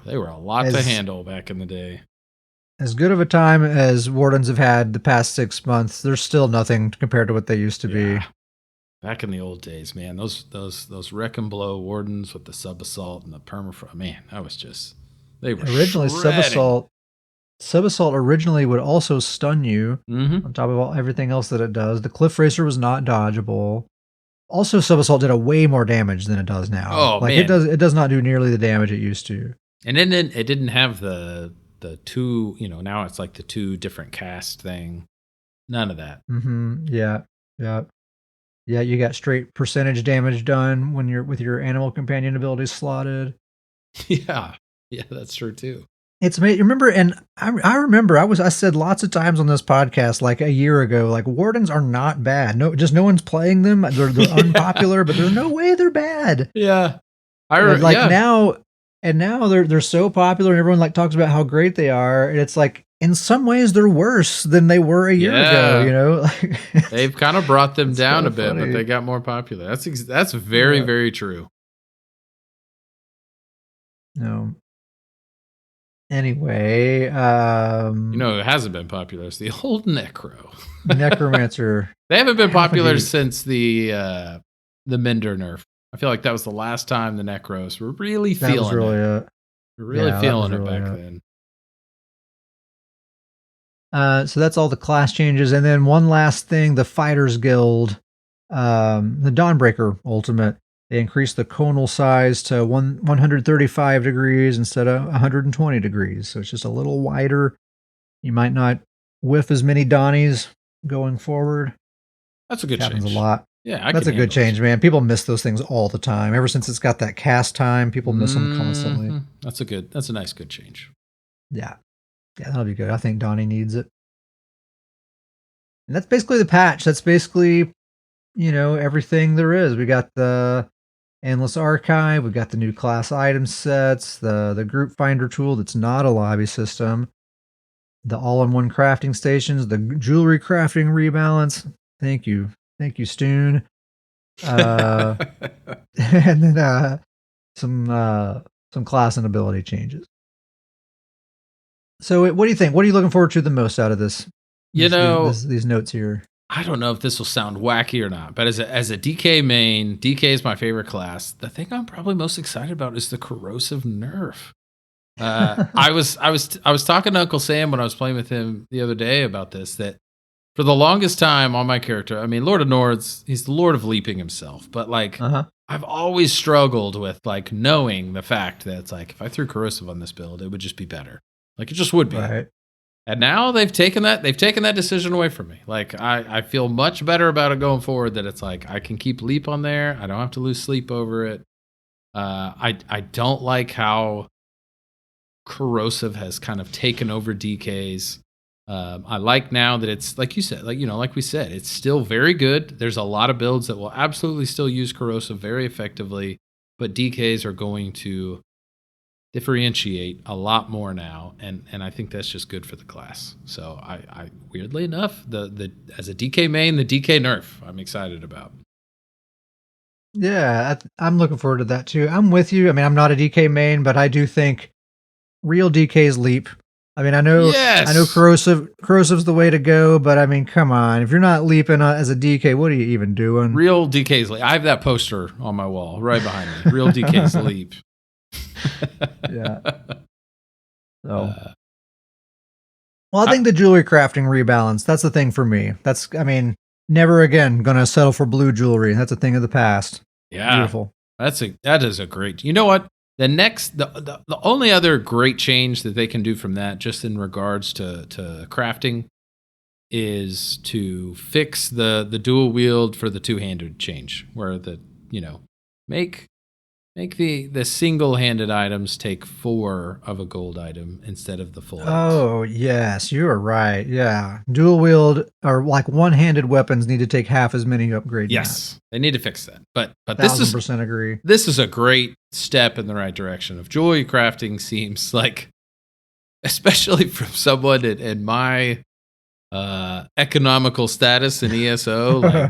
they were a lot to As handle back in the day. as good of a time as wardens have had the past 6 months, there's still nothing compared to what they used to be. Yeah. Back in the old days, man, those wreck and blow wardens with the sub assault and the permafrost, man, that was just they were Originally, shredding. sub assault originally would also stun you Mm-hmm. on top of everything else that it does. The cliff racer was not dodgeable. Also, sub assault did a way more damage than it does now. Oh Like it man, does not do nearly the damage it used to. and then it didn't have the two. Now it's like the two different cast thing. None of that. Yeah. Yeah. Yeah, you got straight percentage damage done when you're with your animal companion abilities slotted. Yeah, yeah, that's true too. It's made. Remember, and I remember I said lots of times on this podcast like a year ago, like wardens are not bad. No, just no one's playing them. They're unpopular, but there's no way they're bad. Yeah, And like yeah, now they're so popular, and everyone like talks about how great they are. And it's like in some ways they're worse than they were a year ago. yeah. Like, They've kind of brought them it's down kind a of bit, but funny. they got more popular. That's very Yeah. very true. No. Anyway, It hasn't been popular. It's the old Necro. Necromancer. They haven't been Half of popular the since the Mender nerf. I feel like that was the last time the Necros were really that was feeling really it. it. We're really Yeah, that was feeling it really back it. then. So that's all the class changes, and then one last thing: the Fighters Guild, the Dawnbreaker Ultimate. They increased the conal size to 135 degrees instead of 120 degrees, so it's just a little wider. You might not whiff as many Donnies going forward. That's a good Happens a change. lot. Yeah, I That's can a good handle this. change, man. People miss those things all the time. Ever since it's got that cast time, people miss them constantly. That's a nice good change. Yeah. Yeah, that'll be good. I think Donnie needs it. And that's basically the patch. That's basically, everything there is. We got the Endless Archive, we got the new class item sets, the group finder tool that's not a lobby system, the all-in-one crafting stations, the jewelry crafting rebalance. Thank you. Thank you, Stoon. Uh, and then some class and ability changes. So, what do you think? What are you looking forward to the most out of this? you know, These notes here. I don't know if this will sound wacky or not, but as a DK main, DK is my favorite class. The thing I'm probably most excited about is the corrosive nerf. I was talking to Uncle Sam when I was playing with him the other day about this. That for the longest time on my character, I mean, Lord of Nords, he's the Lord of Leaping himself, but like Uh huh. I've always struggled with like knowing the fact that it's like if I threw corrosive on this build, it would just be better. Like it just would be. Right. And now they've taken that decision away from me. Like I feel much better about it going forward. That it's like I can keep Leap on there. I don't have to lose sleep over it. I don't like how corrosive has kind of taken over DKs. I like now that it's like you said, like we said, it's still very good. There's a lot of builds that will absolutely still use corrosive very effectively, but DKs are going to differentiate a lot more now, and I think that's just good for the class. So I weirdly enough, the as a DK main, the DK nerf I'm excited about. Yeah, I'm looking forward to that too. I'm with you. I mean, I'm not a DK main, but I do think real DKs leap. I mean, I know Yes. corrosive's the way to go, but I mean, come on. If you're not leaping as a DK, what are you even doing? Real DK's leap. I have that poster on my wall right behind me. Real DK's leap. Yeah. So, Uh, well, I think the jewelry crafting rebalance, that's the thing for me. I mean, never again gonna settle for blue jewelry. That's a thing of the past. yeah, Beautiful. that is a great. You know what? The only other great change that they can do from that, just in regards to crafting, is to fix the dual wield for the two-handed change, where make Make the single-handed items take 4 of a gold item instead of the full 8. Oh, yes, you are right. Yeah. Dual wield or like one-handed weapons need to take half as many upgrade mats. Yes, they need to fix that. But this is 1000% agree. this is a great step in the right direction of jewelry crafting. Seems like, especially from someone in my economical status in ESO, like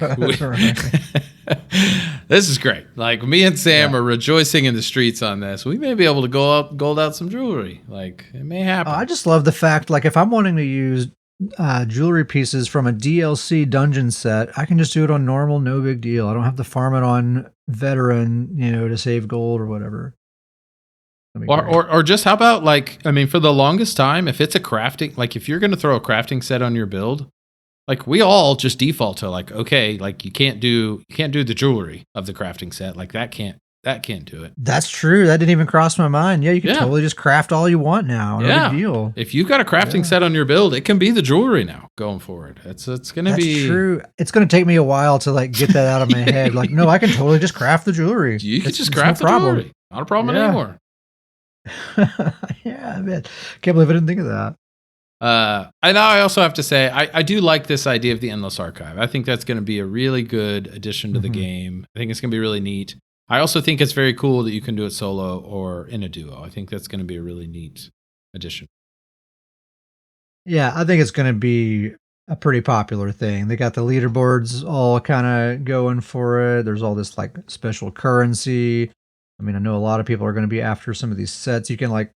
this is great. Like me and Sam are rejoicing in the streets on this. We may be able to gold out some jewelry. Like it may happen. I just love the fact, like if I'm wanting to use jewelry pieces from a DLC dungeon set, I can just do it on normal, no big deal. I don't have to farm it on veteran, to save gold or whatever. Or just how about like, I mean, for the longest time, if it's a crafting, like if you're going to throw a crafting set on your build, like we all just default to like, okay, like you can't do the jewelry of the crafting set. Like that can't do it. That's true. That didn't even cross my mind. Yeah, you can totally just craft all you want now. No big deal. If you've got a crafting set on your build, it can be the jewelry now going forward. It's going to be true. It's going to take me a while to like get that out of my head. Like, no, I can totally just craft the jewelry. You can just craft the jewelry. Not a problem anymore. Yeah, man. Can't believe I didn't think of that. And I also have to say, I do like this idea of the Endless Archive. I think that's going to be a really good addition to the game. I think it's going to be really neat. I also think it's very cool that you can do it solo or in a duo. I think that's going to be a really neat addition. Yeah, I think it's going to be a pretty popular thing. They got the leaderboards all kind of going for it. There's all this like special currency. I mean, I know a lot of people are going to be after some of these sets. You can like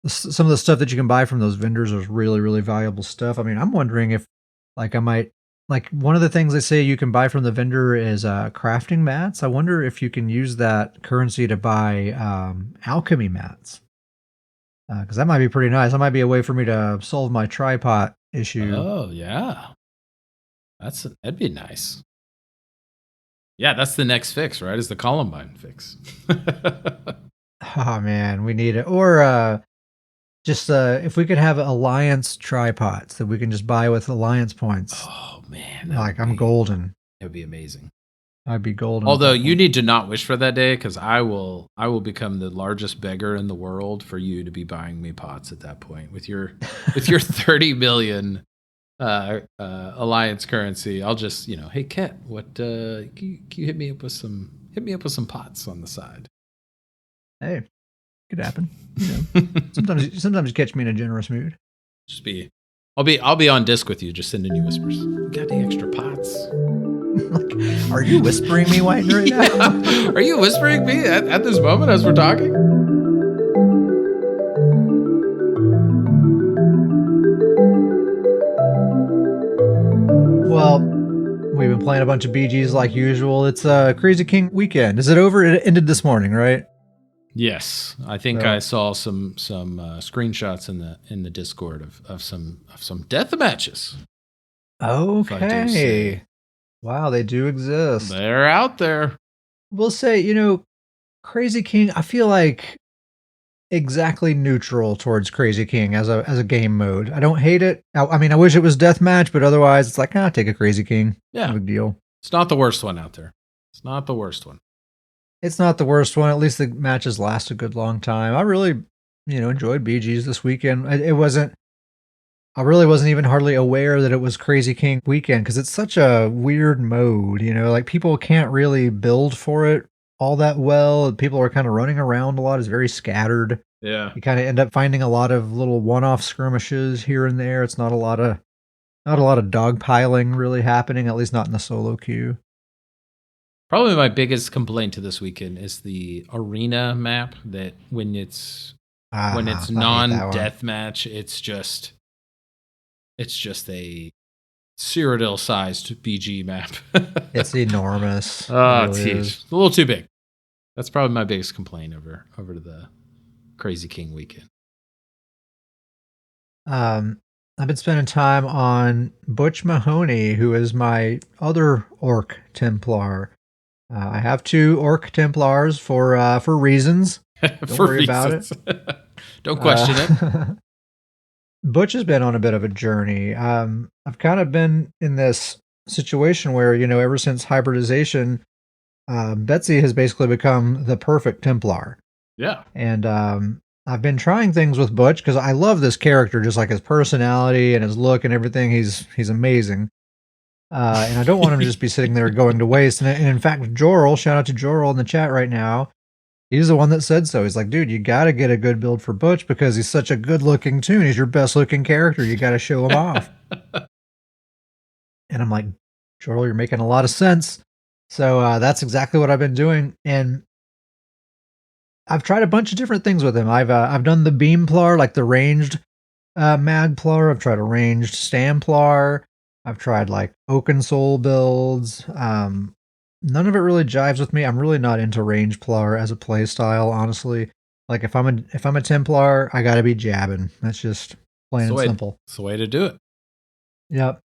some of the stuff that you can buy from those vendors is really, really valuable stuff. I mean, I'm wondering if like I might like one of the things they say you can buy from the vendor is crafting mats. I wonder if you can use that currency to buy alchemy mats. Because that might be pretty nice. That might be a way for me to solve my tripod issue. Oh, yeah. That'd be nice. Yeah, that's the next fix, right? Is the Columbine fix. Oh, man, we need it. Or just if we could have Alliance tripods that we can just buy with Alliance points. Oh, man. Like, I'm golden. It would be amazing. I'd be golden. Although you need to not wish for that day, because I will become the largest beggar in the world for you to be buying me pots at that point with your 30 million Alliance currency. I'll just, hey Ket, what can you hit me up with some pots on the side? Hey, could happen. Sometimes you catch me in a generous mood. I'll be on disc with you, just sending you whispers. Got any extra pots? Like, are you whispering me, White, right now? Are you whispering me at this moment as we're talking? Well, we've been playing a bunch of BGs like usual. It's Crazy King weekend. Is it over? It ended this morning, right? Yes, I think I saw some screenshots in the Discord of some death matches. Okay. Wow, they do exist. They're out there. We'll say, Crazy King, I feel like exactly neutral towards Crazy King as a game mode. I don't hate it. I mean, I wish it was deathmatch, but otherwise it's like, take a Crazy King. Yeah. No big deal. It's not the worst one out there. It's not the worst one. It's not the worst one. At least the matches last a good long time. I really, enjoyed BGs this weekend. I really wasn't even hardly aware that it was Crazy King weekend because it's such a weird mode, like people can't really build for it all that well. People are kind of running around a lot. It's very scattered. Yeah. You kind of end up finding a lot of little one-off skirmishes here and there. It's not a lot of dogpiling really happening, at least not in the solo queue. Probably my biggest complaint to this weekend is the arena map that when it's non-deathmatch, it's just a Cyrodiil-sized BG map. It's enormous. Oh, it's huge. It's a little too big. That's probably my biggest complaint over to the Crazy King weekend. I've been spending time on Butch Mahoney, who is my other Orc Templar. I have 2 Orc Templars for reasons. Don't worry about it. Don't question it. Butch has been on a bit of a journey. I've kind of been in this situation where, ever since hybridization, Betsy has basically become the perfect Templar. Yeah. And I've been trying things with Butch because I love this character, just like his personality and his look and everything. He's amazing. And I don't want him to just be sitting there going to waste. And in fact, Jorl, shout out to Jorl in the chat right now. He's the one that said so. He's like, dude, you got to get a good build for Butch because he's such a good looking toon. He's your best looking character. You got to show him off. And I'm like, Jorl, you're making a lot of sense. So that's exactly what I've been doing. And I've tried a bunch of different things with him. I've done the Beamplar, like the ranged Magplar. I've tried a ranged Stamplar. I've tried like Oakensoul builds. None of it really jives with me. I'm really not into range Plar as a play style, honestly. Like if I'm a Templar, I gotta be jabbing. That's just plain and simple. It's the way to do it. Yep.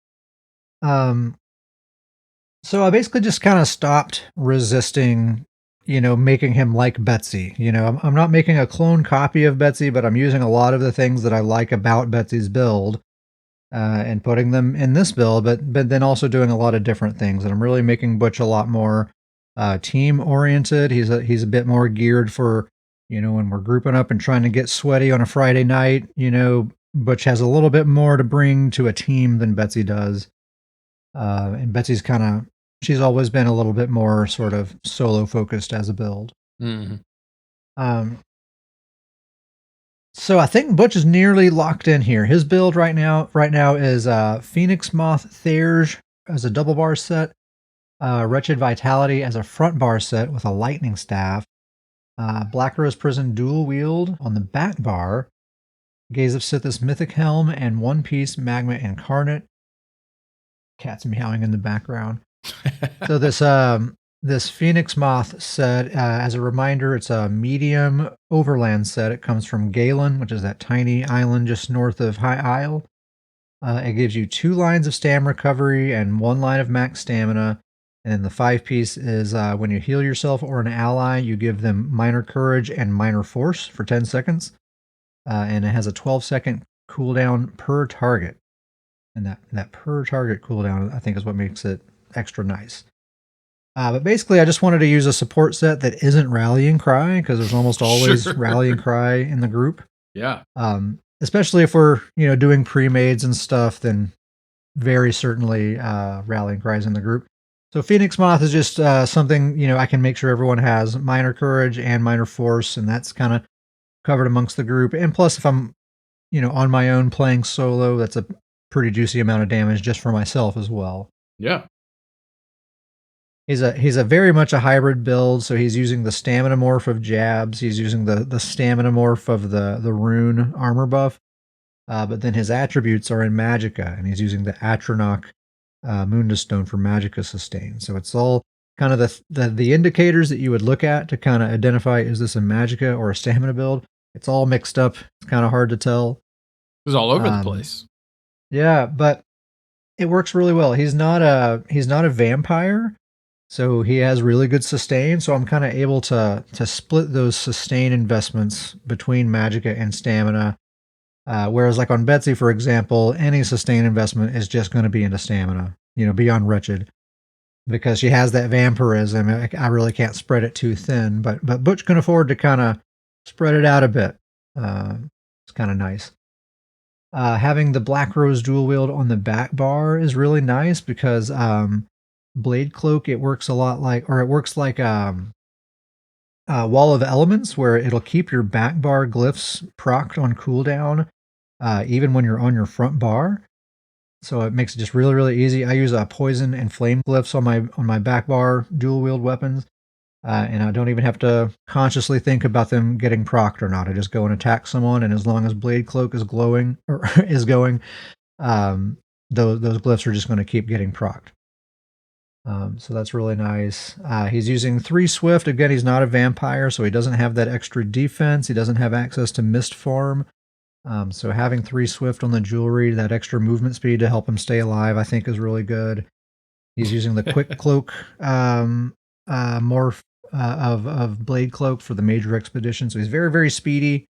So I basically just kind of stopped resisting, making him like Betsy. I'm not making a clone copy of Betsy, but I'm using a lot of the things that I like about Betsy's build. And putting them in this build, but then also doing a lot of different things. And I'm really making Butch a lot more team oriented. He's a bit more geared for, when we're grouping up and trying to get sweaty on a Friday night. Butch has a little bit more to bring to a team than Betsy does. And Betsy's she's always been a little bit more sort of solo focused as a build. Mm-hmm. So I think Butch is nearly locked in here. His build right now is Phoenix Moth Therge as a double bar set, Wretched Vitality as a front bar set with a lightning staff, Black Rose Prison dual wield on the back bar, Gaze of Sithis Mythic Helm, and One Piece Magma Incarnate. Cats meowing in the background. So this Phoenix Moth set, as a reminder, it's a medium overland set. It comes from Galen, which is that tiny island just north of High Isle. It gives you 2 lines of stam recovery and 1 line of max stamina. And then the 5-piece is when you heal yourself or an ally, you give them Minor Courage and Minor Force for 10 seconds. And it has a 12-second cooldown per target. And that per target cooldown, I think, is what makes it extra nice. But basically, I just wanted to use a support set that isn't Rallying Cry, because there's almost always Rallying Cry in the group. Yeah. Especially if we're doing pre-mades and stuff, then very certainly Rallying Cry is in the group. So Phoenix Moth is just something I can make sure everyone has Minor Courage and Minor Force, and that's kind of covered amongst the group. And plus, if I'm on my own playing solo, that's a pretty juicy amount of damage just for myself as well. Yeah. He's a very much a hybrid build, so he's using the stamina morph of Jabs, he's using the stamina morph of the rune armor buff, but then his attributes are in Magicka, and he's using the Atronach Mundus Stone for Magicka sustain. So it's all kind of the indicators that you would look at to kind of identify, is this a Magicka or a stamina build? It's all mixed up. It's kind of hard to tell. It's all over the place. Yeah, but it works really well. He's not a vampire. So he has really good sustain, so I'm kind of able to split those sustain investments between Magicka and stamina. Whereas like on Betsy, for example, any sustain investment is just going to be into stamina, beyond Wretched. Because she has that vampirism, I really can't spread it too thin, but Butch can afford to kind of spread it out a bit. It's kind of nice. Having the Black Rose dual wield on the back bar is really nice because Blade Cloak, it works like Wall of Elements, where it'll keep your back bar glyphs procced on cooldown, even when you're on your front bar. So it makes it just really, really easy. I use poison and flame glyphs on my back bar dual wield weapons, and I don't even have to consciously think about them getting procced or not. I just go and attack someone, and as long as Blade Cloak is glowing or is going, those glyphs are just going to keep getting procced. So that's really nice. He's using 3 Swift. Again, he's not a vampire, so he doesn't have that extra defense. He doesn't have access to Mist Form. So having 3 Swift on the jewelry, that extra movement speed to help him stay alive, I think is really good. He's using the Quick Cloak morph of Blade Cloak for the major expedition. So he's very, very speedy.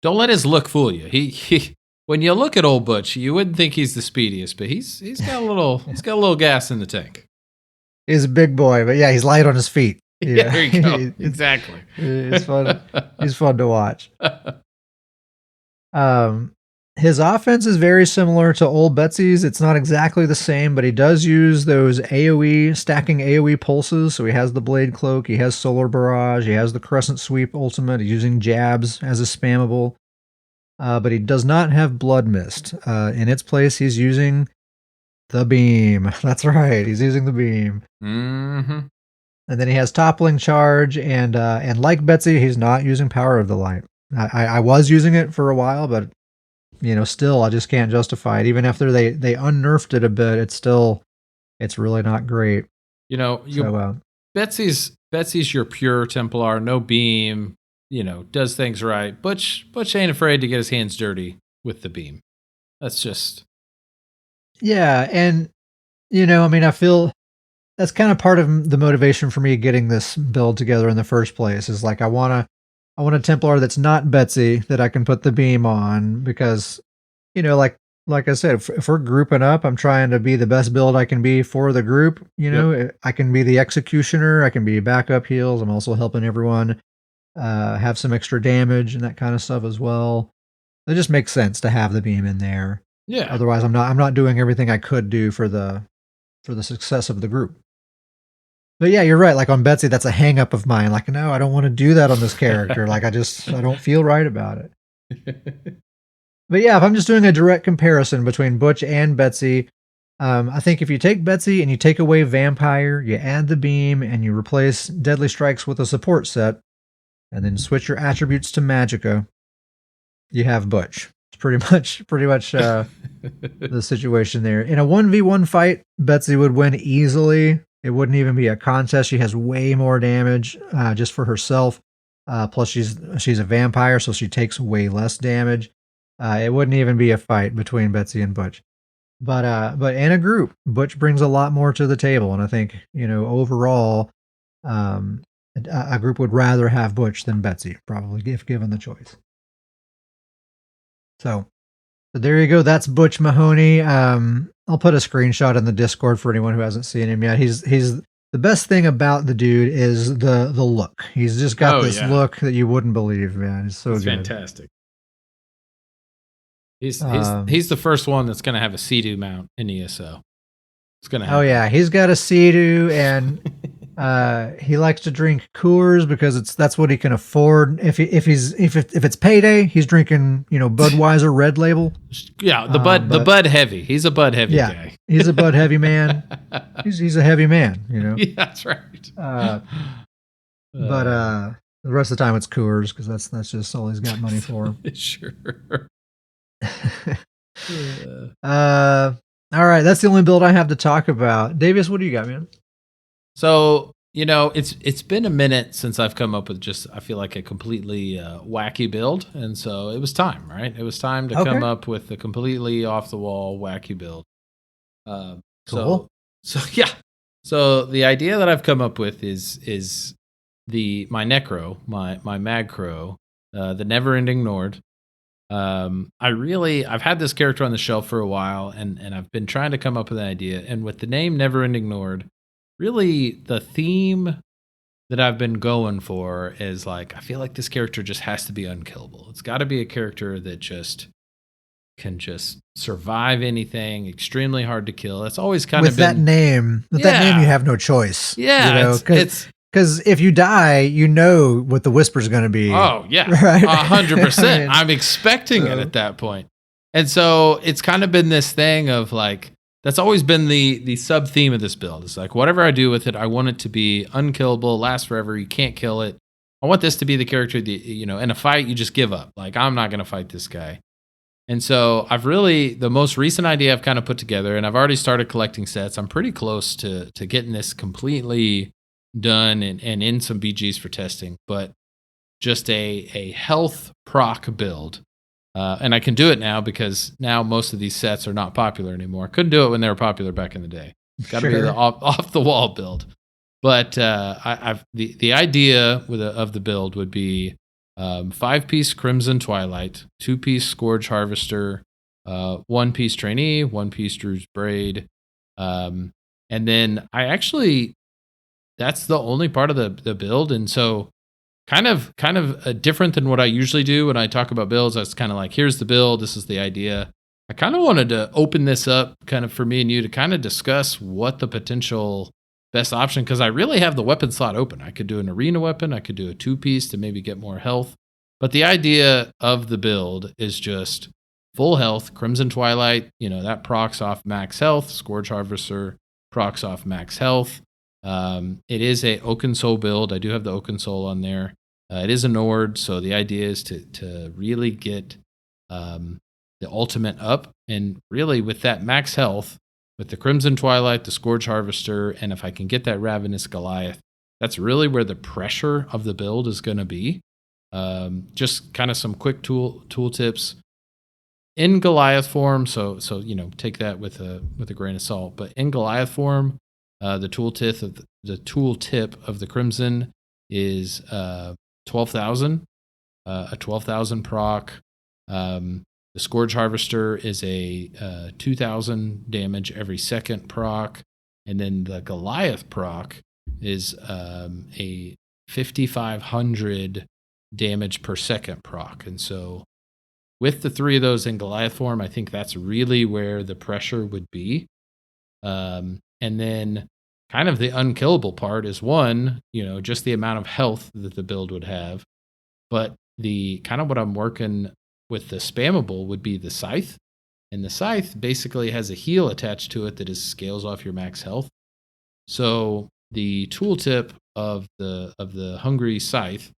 Don't let his look fool you. He when you look at old Butch, you wouldn't think he's the speediest, but he's got a little gas in the tank. He's a big boy, but yeah, he's light on his feet. Yeah, Yeah, there you go. Exactly. it's fun. He's fun to watch. His offense is very similar to old Betsy's. It's not exactly the same, but he does use those AoE, stacking AoE pulses. So he has the Blade Cloak, he has Solar Barrage, he has the Crescent Sweep ultimate, he's using jabs as a spammable. But he does not have Blood Mist. In its place, he's using the Beam. That's right, he's using the Beam. Mm-hmm. And then he has Toppling Charge, and like Betsy, he's not using Power of the Light. I was using it for a while, but still, I just can't justify it. Even after they unnerfed it a bit, it's really not great. Betsy's your pure Templar, no beam. Does things right. Butch ain't afraid to get his hands dirty with the beam. That's just and I feel that's kind of part of the motivation for me getting this build together in the first place. Is like I want a Templar that's not Betsy that I can put the beam on because, like I said, if we're grouping up, I'm trying to be the best build I can be for the group. Yep. I can be the executioner. I can be backup heals. I'm also helping everyone have some extra damage and that kind of stuff as well. It just makes sense to have the beam in there. Yeah. Otherwise, I'm not doing everything I could do for the success of the group. But yeah, you're right. Like on Betsy, that's a hang up of mine. Like, no, I don't want to do that on this character. Like, I don't feel right about it. But yeah, if I'm just doing a direct comparison between Butch and Betsy, I think if you take Betsy and you take away Vampire, you add the Beam, and you replace Deadly Strikes with a support set, and then switch your attributes to Magicka, you have Butch. It's pretty much the situation there. In a 1v1 fight, Betsy would win easily. It wouldn't even be a contest. She has way more damage just for herself. Plus, she's a vampire, so she takes way less damage. It wouldn't even be a fight between Betsy and Butch. But in a group, Butch brings a lot more to the table, and I think overall, a group would rather have Butch than Betsy, probably if given the choice. So there you go. That's Butch Mahoney. I'll put a screenshot in the Discord for anyone who hasn't seen him yet. He's the best thing about the dude is the look. He's just got this look that you wouldn't believe, man. It's so good. Fantastic. He's the first one that's going to have a Sea-Doo mount in ESO. It's going to happen. Oh yeah, he's got a Sea-Doo, and he likes to drink Coors because that's what he can afford. If it's payday, he's drinking Budweiser Red Label. Yeah, the Bud Heavy. He's a Bud Heavy guy. He's a Bud Heavy man. He's a heavy man. Yeah, that's right. But the rest of the time it's Coors because that's just all he's got money for. Sure. All right, that's the only build I have to talk about. Davius, what do you got, man? So, it's been a minute since I've come up with I feel like a completely wacky build. And so it was time, right? It was time to come up with a completely off the wall wacky build. Cool. So yeah. So the idea that I've come up with is my Necro, my Magcro, the Never Ending Nord. I've had this character on the shelf for a while, and I've been trying to come up with an idea. And with the name Never Ending Nord, really the theme that I've been going for is like, I feel like this character just has to be unkillable. It's got to be a character that can survive anything, extremely hard to kill. It's always kind of been that name. With that name, you have no choice. Yeah, because if you die, what the whisper's going to be. Oh yeah, right? 100%. I'm expecting it at that point, and so it's kind of been this thing of like that's always been the sub theme of this build. It's like whatever I do with it, I want it to be unkillable, last forever. You can't kill it. I want this to be the character that in a fight you just give up. Like I'm not going to fight this guy. And so the most recent idea I've kind of put together, and I've already started collecting sets. I'm pretty close to getting this completely done and in some BGs for testing, but just a health proc build. And I can do it now because now most of these sets are not popular anymore. I couldn't do it when they were popular back in the day. It's got to be the off the wall build. But the idea of the build would be 5-piece Crimson Twilight, 2-piece Scourge Harvester, 1-piece Trainee, 1-piece Drew's Braid, And then that's the only part of the build. And so kind of different than what I usually do when I talk about builds. I was kind of like, here's the build. This is the idea. I kind of wanted to open this up kind of for me and you to kind of discuss what the potential best option, because I really have the weapon slot open. I could do an arena weapon. I could do a 2-piece to maybe get more health. But the idea of the build is just full health. Crimson Twilight, that procs off max health. Scourge Harvester procs off max health. It is a Oaken Soul build. I do have the Oaken Soul on there. It is a Nord, so the idea is to really get the ultimate up, and really with that max health, with the Crimson Twilight, the Scourge Harvester, and if I can get that Ravenous Goliath, that's really where the pressure of the build is going to be. Just kind of some quick tool tips in Goliath form. So take that with a grain of salt. But in Goliath form, the tooltip of the Crimson is 12,000, a 12,000 proc. The Scourge Harvester is a 2,000 damage every second proc, and then the Goliath proc is a 5,500 damage per second proc. And so with the three of those in Goliath form, I think that's really where the pressure would be. And then kind of the unkillable part is one, just the amount of health that the build would have. But the kind of what I'm working with the spammable would be the Scythe. And the Scythe basically has a heal attached to it that scales off your max health. So the tooltip of the Hungry Scythe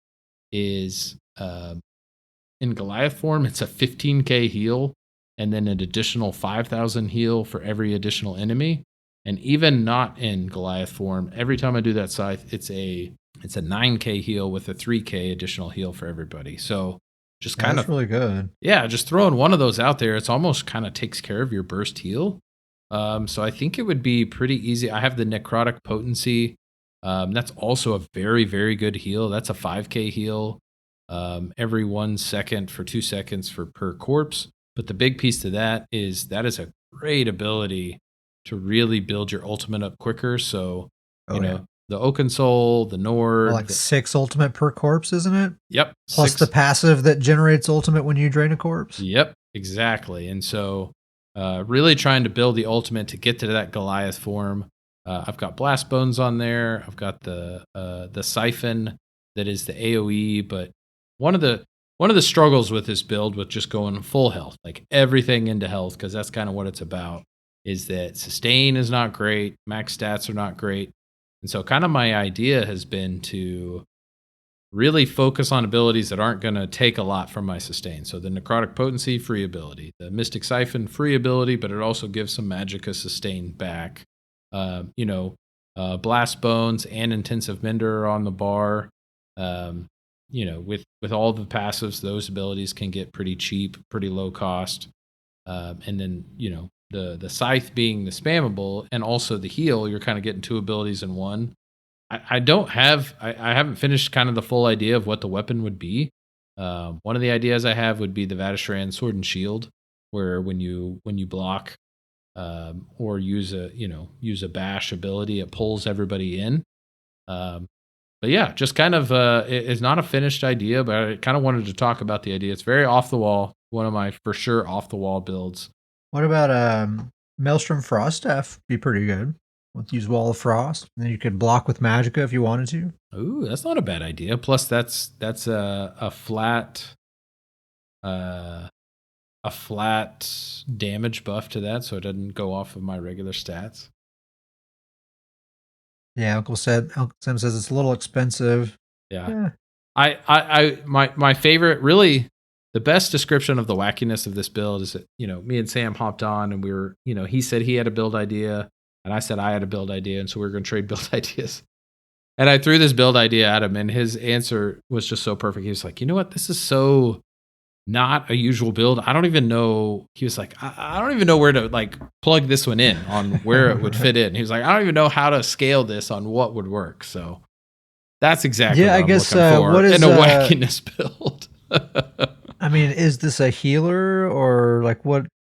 is in Goliath form, it's a 15k heal and then an additional 5,000 heal for every additional enemy. And even not in Goliath form, every time I do that Scythe, it's a 9k heal with a 3k additional heal for everybody. So just kind of really good. Yeah, just throwing one of those out there, it's almost kind of takes care of your burst heal. So I think it would be pretty easy. I have the Necrotic Potency. That's also a very, very good heal. That's a 5k heal every 1 second for 2 seconds per corpse. But the big piece to that is a great ability to really build your ultimate up quicker. So, the Oaken Soul, the Nord. 6 ultimate per corpse, isn't it? Yep. Plus 6. The passive that generates ultimate when you drain a corpse. Yep, exactly. And so really trying to build the ultimate to get to that Goliath form. I've got Blast Bones on there. I've got the Siphon that is the AoE. But one of the struggles with this build, with just going full health, like everything into health, because that's kind of what it's about, is that sustain is not great. Max stats are not great. And so kind of my idea has been to really focus on abilities that aren't going to take a lot from my sustain. So the Necrotic Potency, free ability. The Mystic Siphon, free ability, but it also gives some Magicka sustain back. Blast Bones and Intensive Mender are on the bar. With all the passives, those abilities can get pretty cheap, pretty low cost. And then, the Scythe being the spammable and also the heal, you're kind of getting 2 abilities in one. I haven't finished kind of the full idea of what the weapon would be. One of the ideas I have would be the Vateshran Sword and Shield, where when you block or use a bash ability, it pulls everybody in. But yeah, just kind of it's not a finished idea, but I kind of wanted to talk about the idea. It's very off the wall. One of my for sure off the wall builds. What about Maelstrom Frost Staff? Be pretty good. Let's use Wall of Frost, and then you could block with Magicka if you wanted to. Ooh, that's not a bad idea. Plus, that's a flat damage buff to that, so it doesn't go off of my regular stats. Yeah, Uncle Sam says it's a little expensive. Yeah. My favorite, really, the best description of the wackiness of this build is that, me and Sam hopped on and we were, he said he had a build idea and I said I had a build idea. And so we were going to trade build ideas. And I threw this build idea at him and his answer was just so perfect. He was like, you know what? This is so not a usual build. I don't even know. He was like, I don't even know where to plug this one in on where it would fit in. He was like, I don't even know how to scale this on what would work. So that's exactly what I'm looking for what is in a wackiness build. I mean, is this a healer or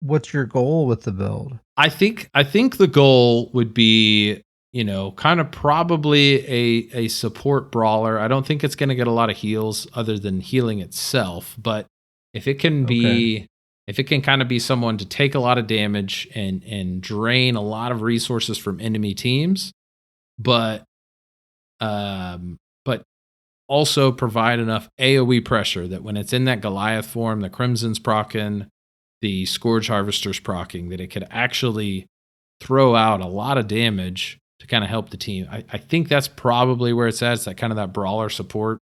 what's your goal with the build? I think the goal would be, kind of probably a support brawler. I don't think it's going to get a lot of heals other than healing itself, but if it can be, if it can kind of be someone to take a lot of damage and drain a lot of resources from enemy teams, but also provide enough AoE pressure that when it's in that Goliath form, the Crimson's proccing, the Scourge Harvester's proccing, that it could actually throw out a lot of damage to kind of help the team. I think that's probably where it's at. It's that kind of that brawler support.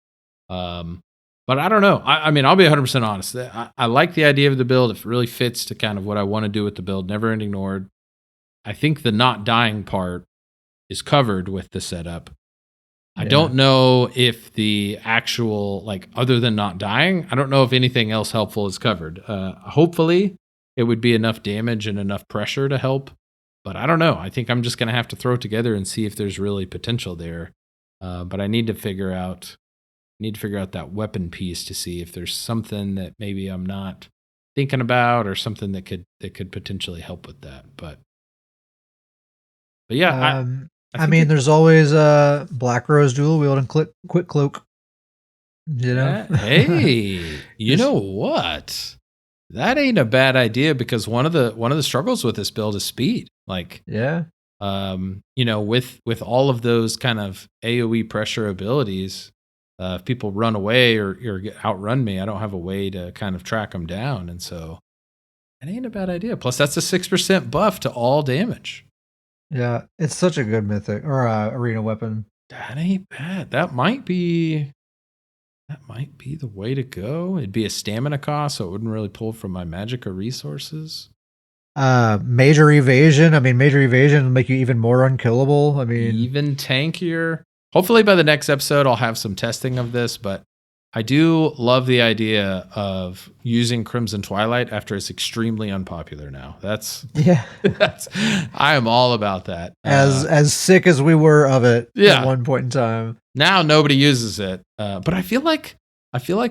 But I don't know. I mean, I'll be 100% honest. I like the idea of the build. If it really fits to kind of what I want to do with the build, never ending ignored. I think the not dying part is covered with the setup. I don't know if the actual, like, other than not dying, I don't know if anything else helpful is covered. Hopefully, it would be enough damage and enough pressure to help. But I don't know. I think I'm just going to have to throw it together and see if there's really potential there. But I need to figure out that weapon piece to see if there's something that maybe I'm not thinking about or something that could potentially help with that. But yeah, I mean, there's always a Black Rose dual wield and quick cloak. Hey, you know what? That ain't a bad idea, because one of the struggles with this build is speed. Like, with all of those kind of AoE pressure abilities, if people run away or outrun me, I don't have a way to kind of track them down, and so it ain't a bad idea. Plus, that's a 6% buff to all damage. Yeah, it's such a good mythic or arena weapon. That ain't bad. That might be the way to go. It'd be a stamina cost, so it wouldn't really pull from my magic or resources. Major evasion. I mean, major evasion will make you even more unkillable. I mean, even tankier. Hopefully by the next episode, I'll have some testing of this, but I do love the idea of using Crimson Twilight after it's extremely unpopular now. I am all about that. As sick as we were of it at one point in time. Now nobody uses it. But I feel like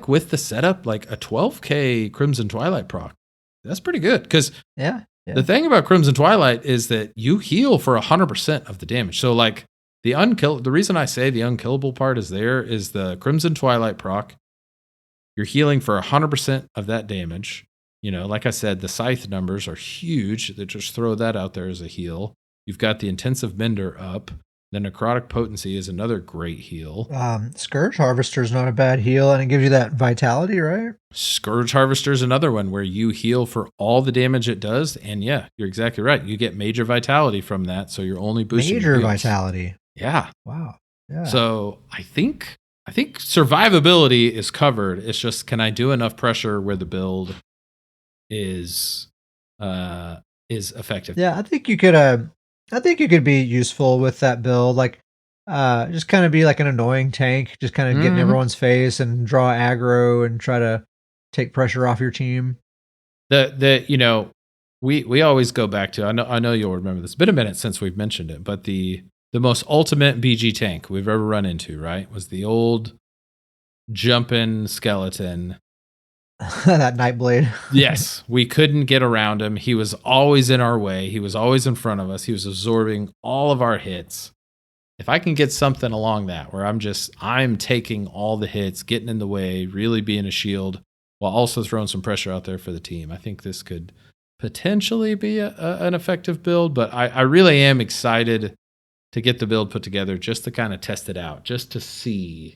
with the setup, like a 12k Crimson Twilight proc, that's pretty good. Because the thing about Crimson Twilight is that you heal for 100% of the damage. So like, the reason I say the unkillable part is the Crimson Twilight proc. You're healing for 100% of that damage. Like I said, the Scythe numbers are huge. They just throw that out there as a heal. You've got the Intensive Mender up. The Necrotic Potency is another great heal. Scourge Harvester is not a bad heal, and it gives you that vitality, right? Scourge Harvester is another one where you heal for all the damage it does. And yeah, you're exactly right. You get major vitality from that, so you're only boosting major vitality. Yeah. Wow. Yeah. So I think survivability is covered. It's just, can I do enough pressure where the build is effective? Yeah, I think you could be useful with that build. Like, just kind of be like an annoying tank, just kind of get in everyone's face and draw aggro and try to take pressure off your team. We always go back to, I know you'll remember this. It's been a minute since we've mentioned it, but the most ultimate BG tank we've ever run into, right, was the old jumping skeleton. That Nightblade. Yes, we couldn't get around him. He was always in our way. He was always in front of us. He was absorbing all of our hits. If I can get something along that, where I'm taking all the hits, getting in the way, really being a shield, while also throwing some pressure out there for the team, I think this could potentially be an effective build. But I really am excited to get the build put together, just to kind of test it out, just to see,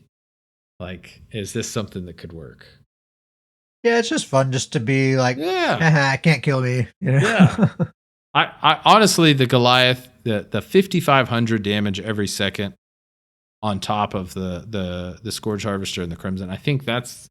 like, is this something that could work? Yeah, it's just fun just to be like, can't kill me. Yeah. I honestly, the Goliath, the 5,500 damage every second on top of the Scourge Harvester and the Crimson, I think that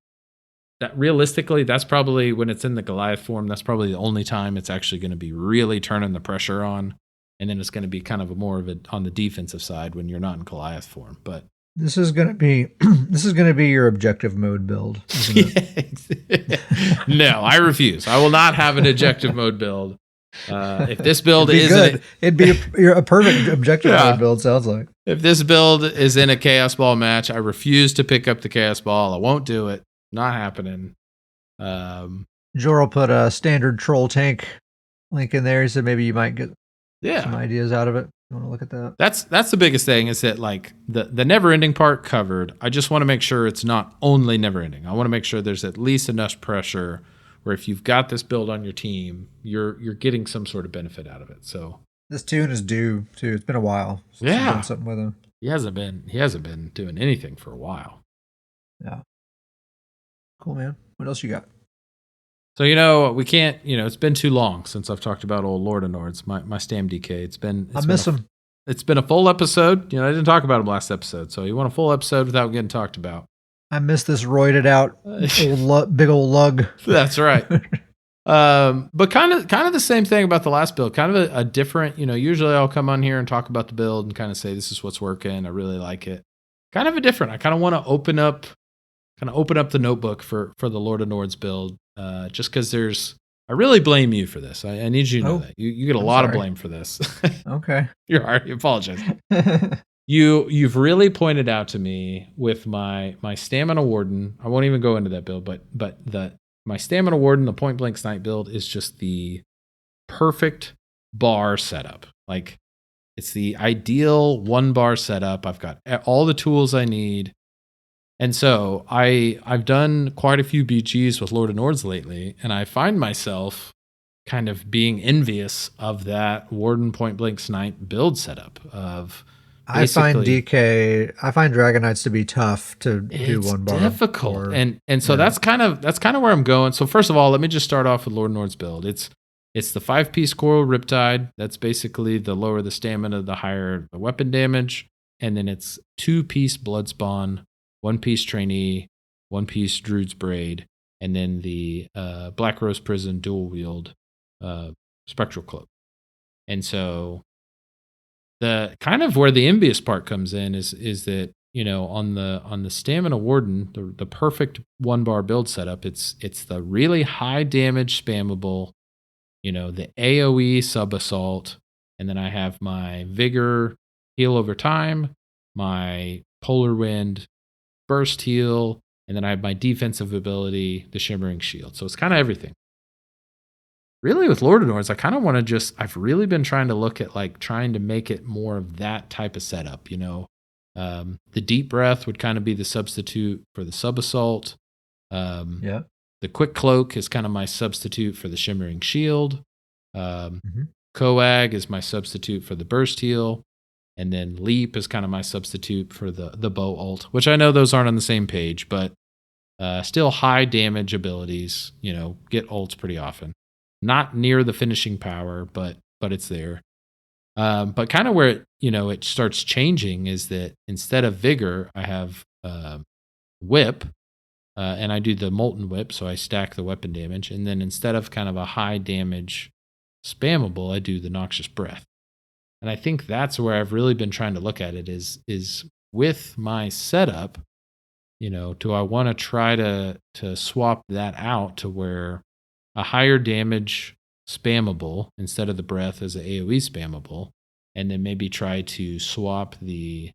realistically, that's probably, when it's in the Goliath form, that's probably the only time it's actually going to be really turning the pressure on. And then it's going to be kind of more of it on the defensive side when you're not in Goliath form. But this is going to be your objective mode build, isn't it? No, I refuse. I will not have an objective mode build. If this build it'd be a perfect objective mode build. Sounds like, if this build is in a Chaos Ball match, I refuse to pick up the Chaos Ball. I won't do it. Not happening. Jor will put a standard troll tank link in there, so maybe you might get some Yeah. ideas out of it. You want to look at that? That's the biggest thing is that like the never ending part covered. I just want to make sure it's not only never ending. I want to make sure there's at least enough pressure where if you've got this build on your team, you're getting some sort of benefit out of it. So This tune is due too. It's been a while since I've yeah, done something with him. he hasn't been doing anything for a while. Yeah. Cool, man. What else you got? So we can't. It's been too long since I've talked about old Lord of Nords, my Stam DK. I miss him. It's been a full episode. I didn't talk about him last episode, so you want a full episode without getting talked about. I miss this roided out big old lug. That's right. But kind of the same thing about the last build. Kind of a different. Usually I'll come on here and talk about the build and kind of say this is what's working. I really like it. Kind of a different. I kind of want to open up the notebook for the Lord of Nords build. Just because I really blame you for this. I need you to know that you get a lot of blame for this. Okay. You're already apologizing. You've really pointed out to me with my Stamina Warden. I won't even go into that build, but my Stamina Warden, the Point Blank Snipe build, is just the perfect bar setup. Like it's the ideal 1-bar setup. I've got all the tools I need. And so I've done quite a few BGs with Lord of Nords lately, and I find myself kind of being envious of that Warden Point Blank Snipe build setup of I find Dragon Knights to be tough to do 1-bar. Difficult. And so that's kind of where I'm going. So first of all, let me just start off with Lord of Nords build. It's the 5-piece Coral Riptide. That's basically the lower the stamina, the higher the weapon damage. And then it's 2-piece Bloodspawn, 1-piece Trainee, 1-piece Druid's Braid, and then the Black Rose Prison dual wield Spectral Cloak. And so the kind of where the envious part comes in is that on the Stamina Warden, the perfect 1-bar build setup, it's the really high damage spammable, the AoE sub assault, and then I have my Vigor heal over time, my Polar Wind burst heal, and then I have my defensive ability, the Shimmering Shield. So it's kind of everything. Really, with Lord of Nords, I kind of want to I've really been trying to look at like trying to make it more of that type of setup. The Deep Breath would kind of be the substitute for the Sub Assault. The Quick Cloak is kind of my substitute for the Shimmering Shield. Coag is my substitute for the Burst Heal. And then Leap is kind of my substitute for the Bow Ult, which I know those aren't on the same page, but still high damage abilities, get ults pretty often. Not near the finishing power, but it's there. But kind of where it starts changing is that instead of Vigor, I have Whip, and I do the Molten Whip, so I stack the weapon damage. And then instead of kind of a high damage spammable, I do the Noxious Breath. And I think that's where I've really been trying to look at it is with my setup, do I want to try to swap that out to where a higher damage spammable instead of the breath as an AoE spammable, and then maybe try to swap the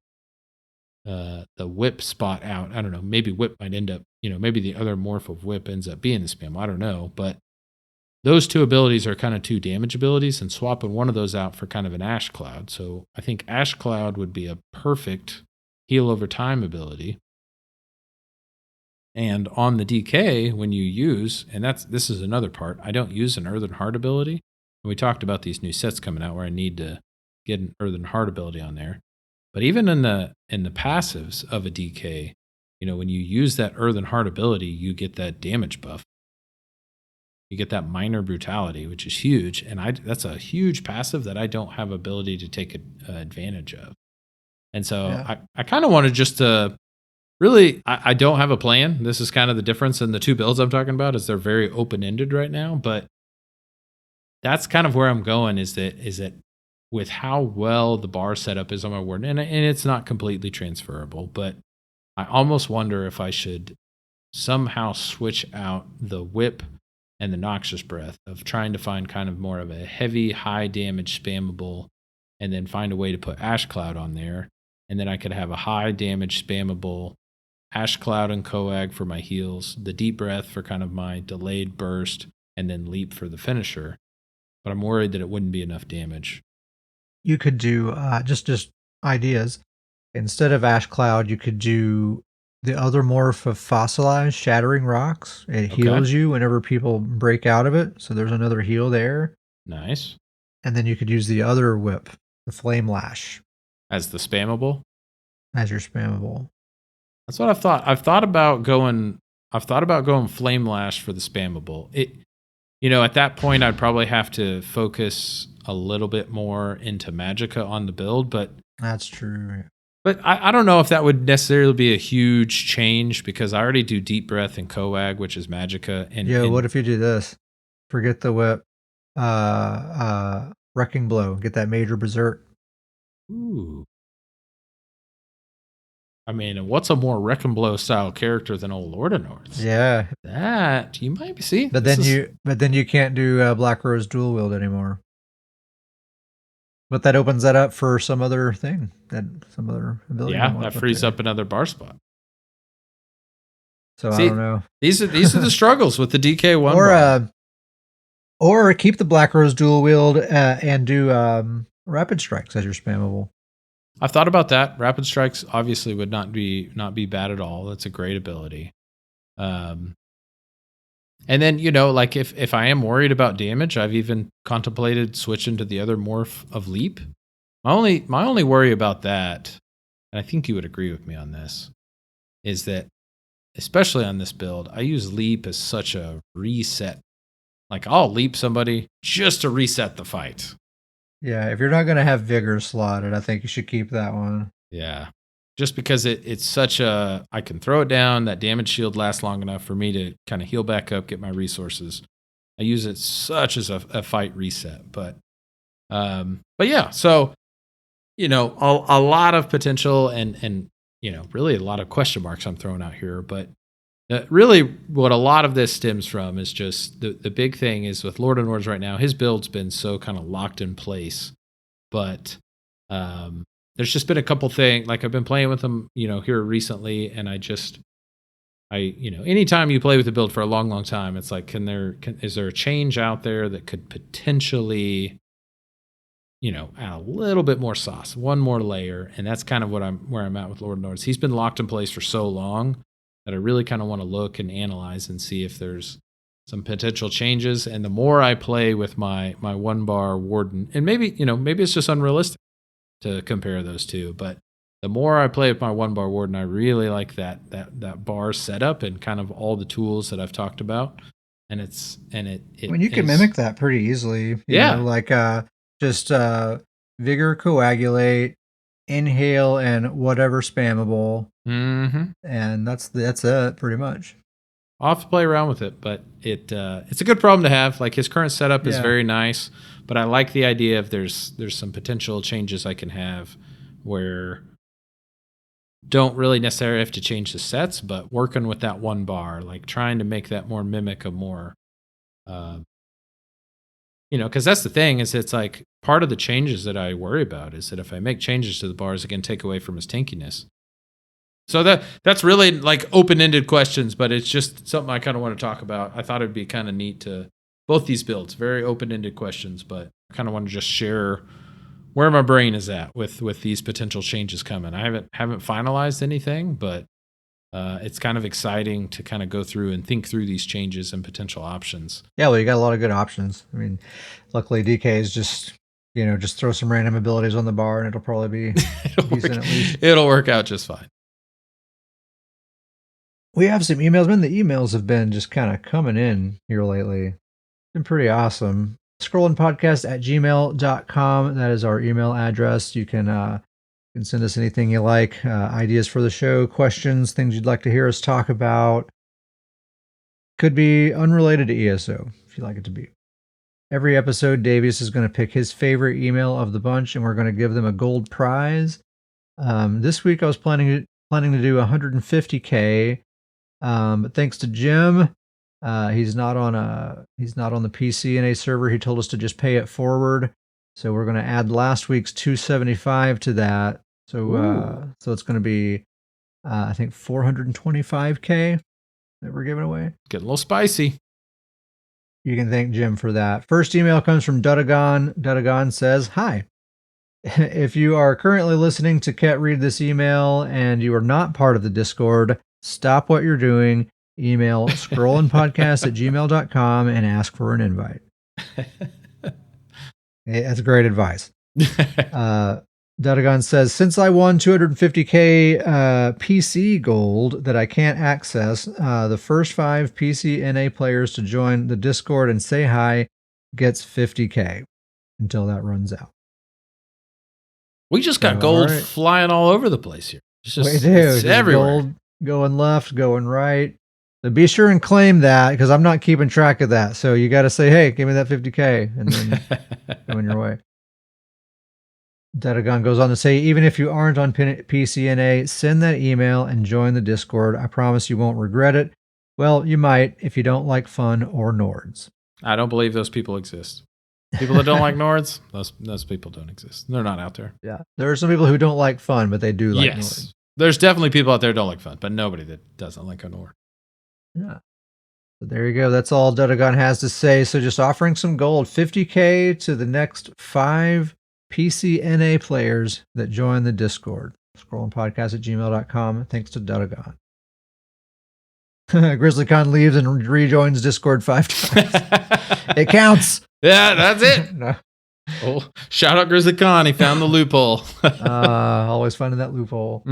whip spot out. I don't know. Maybe whip might end up, maybe the other morph of whip ends up being the spam. I don't know. But those two abilities are kind of two damage abilities, and swapping one of those out for kind of an Ash Cloud. So I think Ash Cloud would be a perfect heal over time ability. And on the DK, when you use, and this is another part, I don't use an Earthen Heart ability. And we talked about these new sets coming out where I need to get an Earthen Heart ability on there. But even in the passives of a DK, when you use that Earthen Heart ability, you get that damage buff. You get that Minor Brutality, which is huge. And that's a huge passive that I don't have ability to take advantage of. And so I kind of wanted just to really, I don't have a plan. This is kind of the difference in the two builds I'm talking about is they're very open-ended right now. But that's kind of where I'm going is that with how well the bar setup is on my Warden, and it's not completely transferable, but I almost wonder if I should somehow switch out the Whip and the Noxious Breath of trying to find kind of more of a heavy, high damage spammable, and then find a way to put Ash Cloud on there. And then I could have a high damage spammable Ash Cloud and Coag for my heals, the Deep Breath for kind of my delayed burst, and then Leap for the finisher. but I'm worried that it wouldn't be enough damage. You could do just ideas. Instead of Ash Cloud, you could do the other morph of Fossilized Shattering Rocks. It Okay. heals you whenever people break out of it, so there's another heal there. Nice. And then you could use the other whip, the Flame Lash, As the spammable? as your spammable. That's what I've thought. I've thought about going Flame Lash for the spammable. At that point I'd probably have to focus a little bit more into Magicka on the build, but That's true. But I don't know if that would necessarily be a huge change because I already do Deep Breath and Coag, which is Magicka. And What if you do this? Forget the whip. Wrecking Blow. Get that major berserk. Ooh. I mean, what's a more Wrecking Blow style character than old Lord of North? Yeah. That you might be seeing. But then you can't do Black Rose dual wield anymore. But that opens that up for some other thing, some other ability. Yeah, that frees up another bar spot. So I don't know. These are the struggles with the DK1 or keep the Black Rose dual wield and do Rapid Strikes as your spammable. I've thought about that. Rapid Strikes obviously would not be bad at all. That's a great ability. And then, like if I am worried about damage, I've even contemplated switching to the other morph of Leap. My only worry about that, and I think you would agree with me on this, is that especially on this build, I use Leap as such a reset. Like I'll leap somebody just to reset the fight. Yeah, if you're not going to have Vigor slotted, I think you should keep that one. Yeah. Just because it's such a, I can throw it down, that damage shield lasts long enough for me to kind of heal back up, get my resources. I use it such as a fight reset. But yeah, so, a lot of potential and really a lot of question marks I'm throwing out here. But really what a lot of this stems from is just the big thing is with Lord of Nords right now, his build's been so kind of locked in place. But there's just been a couple things, like I've been playing with them, here recently, and anytime you play with the build for a long, long time, it's like, is there a change out there that could potentially, add a little bit more sauce, one more layer, and that's kind of where I'm at with Lord of Nords. He's been locked in place for so long that I really kind of want to look and analyze and see if there's some potential changes. And the more I play with my 1-bar Warden, and maybe it's just unrealistic to compare those two, but the more I play with my 1-bar Warden, I really like that bar setup and kind of all the tools that I've talked about. And You can mimic that pretty easily. Just Vigor, Coagulate, Inhale, and whatever spammable. Mm-hmm. And that's it pretty much. I'll have to play around with it, but it's a good problem to have. Like his current setup is very nice, but I like the idea of there's some potential changes I can have where don't really necessarily have to change the sets, but working with that 1 bar, like trying to make that more mimic a more, because that's the thing is it's like part of the changes that I worry about is that if I make changes to the bars, it can take away from his tankiness. So that's really like open-ended questions, but it's just something I kind of want to talk about. I thought it'd be kind of neat to both these builds, very open-ended questions, but I kind of want to just share where my brain is at with these potential changes coming. I haven't finalized anything, but it's kind of exciting to kind of go through and think through these changes and potential options. Yeah, well, you got a lot of good options. I mean, luckily DK is just throw some random abilities on the bar and it'll probably be decent at least. It'll work out just fine. We have some emails. The emails have been just kind of coming in here lately. It's been pretty awesome. scrollingpodcast@gmail.com. That is our email address. You can send us anything you like, ideas for the show, questions, things you'd like to hear us talk about. Could be unrelated to ESO, if you'd like it to be. Every episode, Davius is going to pick his favorite email of the bunch, and we're going to give them a gold prize. This week, I was planning to do 150K. But thanks to Jim, he's not on the PCNA server. He told us to just pay it forward. So we're going to add last week's 275 to that. So it's going to be, I think 425K that we're giving away. Getting a little spicy. You can thank Jim for that. First email comes from Dudagon. Dudagon says, "Hi. If you are currently listening to Ket read this email and you are not part of the Discord, stop what you're doing. Email scrollandpodcast@gmail.com and ask for an invite." Hey, that's great advice. Dudagon says, "Since I won 250k PC gold that I can't access, the first 5 PC NA players to join the Discord and say hi gets 50k until that runs out." We just got gold flying all over the place here. It's just, we do. it's everywhere. Gold going left, going right. So be sure and claim that, because I'm not keeping track of that. So you got to say, "Hey, give me that 50k," and then go on your way. Dudagon goes on to say, "Even if you aren't on PCNA, send that email and join the Discord. I promise you won't regret it. Well, you might if you don't like fun or Nords." I don't believe those people exist. People that don't like Nords, those people don't exist. They're not out there. Yeah. There are some people who don't like fun, but they do like Nords. There's definitely people out there who don't like fun, but nobody that doesn't like a Nord. Yeah. So there you go. That's all Dudagon has to say. So just offering some gold, 50k to the next 5 PCNA players that join the Discord. Scrollandpodcast@gmail.com. Thanks to Dudagon. GrizzlyCon leaves and rejoins Discord 5 times. It counts. Yeah, that's it. No. Oh, shout out GrizzlyCon. He found the loophole. Always finding that loophole.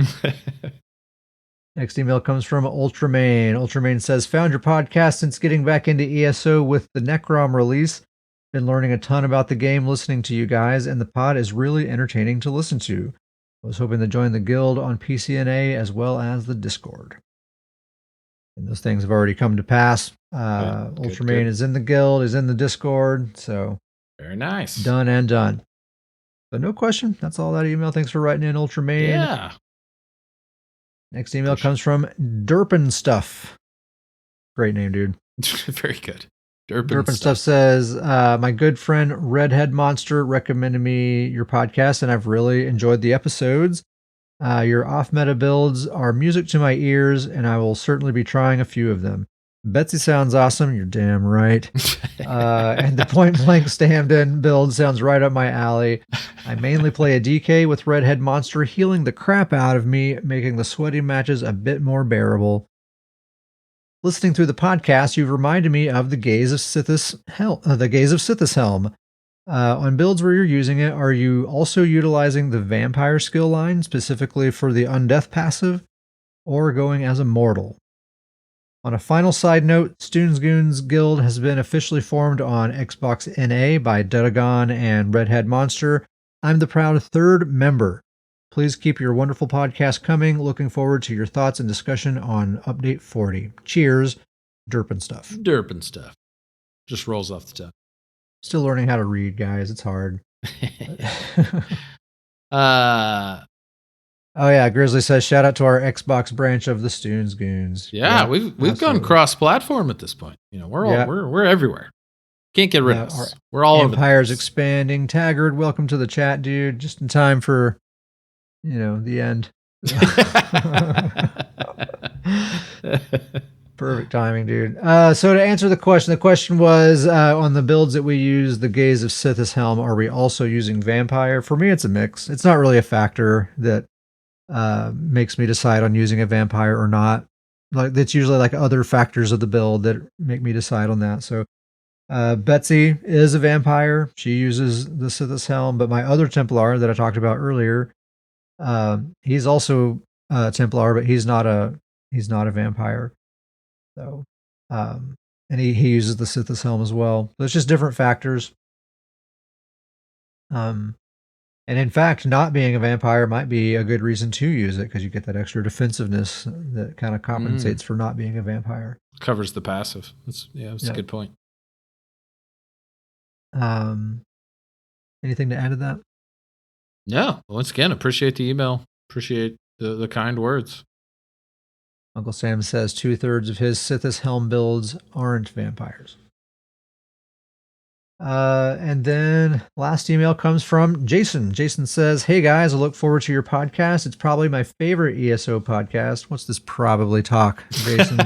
Next email comes from Ultraman. Ultraman says, "Found your podcast since getting back into ESO with the Necrom release. Been learning a ton about the game listening to you guys, and the pod is really entertaining to listen to. I was hoping to join the guild on PCNA as well as the Discord." And those things have already come to pass. Ultraman is in the guild, is in the Discord, so very nice. Done and done. So no question. That's all that email. Thanks for writing in, Ultraman. Yeah. Next email comes from Derpin Stuff. Great name, dude. Very good. Derpin Stuff says, "My good friend Redhead Monster recommended me your podcast, and I've really enjoyed the episodes. Your off-meta builds are music to my ears, and I will certainly be trying a few of them. Betsy sounds awesome. You're damn right. And the point-blank stand-in build sounds right up my alley. I mainly play a DK with Redhead Monster healing the crap out of me, making the sweaty matches a bit more bearable. Listening through the podcast, you've reminded me of the Gaze of Sithis Helm. On builds where you're using it, are you also utilizing the Vampire skill line, specifically for the Undeath passive, or going as a Mortal? On a final side note, Stoonsgoons Guild has been officially formed on Xbox NA by Dudagon and Redhead Monster. I'm the proud 3rd member. Please keep your wonderful podcast coming. Looking forward to your thoughts and discussion on Update 40. Cheers, Derpin Stuff." Derpin Stuff. Just rolls off the tongue. Still learning how to read, guys. It's hard. Oh yeah, Grizzly says, "Shout out to our Xbox branch of the Stoonsgoons." Yeah, we've gone cross-platform at this point. You know, we're everywhere. Can't get rid of us. We're all over. Empire's expanding. Taggart, welcome to the chat, dude. Just in time for, the end. Perfect timing, dude. So to answer the question was, on the builds that we use, the Gaze of Sithis Helm, are we also using Vampire? For me, it's a mix. It's not really a factor that makes me decide on using a Vampire or not. Like, it's usually like other factors of the build that make me decide on that. So Betsy is a Vampire. She uses the Sithis Helm, but my other Templar that I talked about earlier, he's also a Templar, but he's not a Vampire. So, and he uses the Sithis Helm as well. So it's just different factors. And in fact, not being a Vampire might be a good reason to use it, because you get that extra defensive-ness that kind of compensates for not being a Vampire. Covers the passive. That's a good point. Anything to add to that? No. Once again, appreciate the email. Appreciate the kind words. Uncle Sam says 2/3 of his Sithis Helm builds aren't Vampires. And then last email comes from Jason. Jason says, "Hey guys, I look forward to your podcast. It's probably my favorite ESO podcast." What's this probably talk, Jason?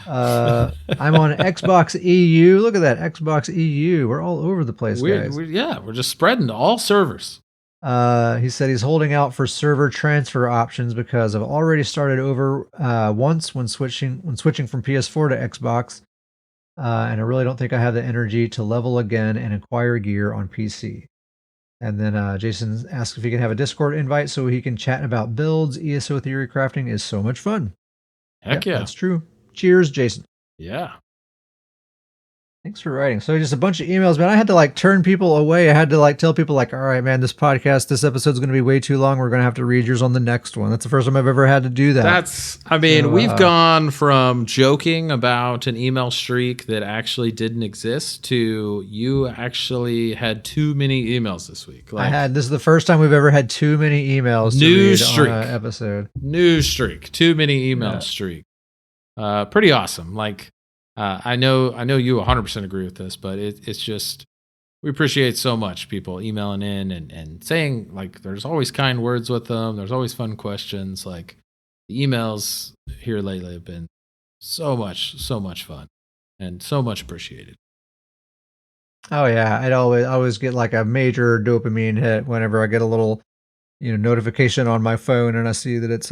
I'm on Xbox EU. Look at that, Xbox EU. We're all over the place, guys. We're just spreading to all servers. He said he's holding out for server transfer options because I've already started over once when switching from PS4 to Xbox, and I really don't think I have the energy to level again and acquire gear on PC. And then Jason asked if he can have a Discord invite so he can chat about builds. ESO theory crafting is so much fun. Heck yeah. That's true. Cheers, Jason. Yeah. Thanks for writing. So just a bunch of emails, man. I had to turn people away. I had to tell people all right, man, this episode's going to be way too long. We're going to have to read yours on the next one. That's the first time I've ever had to do that. We've gone from joking about an email streak that actually didn't exist to you actually had too many emails this week. This is the first time we've ever had too many emails news to read streak on an episode. News streak. Too many email streak. Pretty awesome. I know you 100% agree with this, but it's just, we appreciate so much people emailing in and saying, there's always kind words with them. There's always fun questions. The emails here lately have been so much fun and so much appreciated. Oh yeah. I always get a major dopamine hit whenever I get a little, notification on my phone and I see that it's,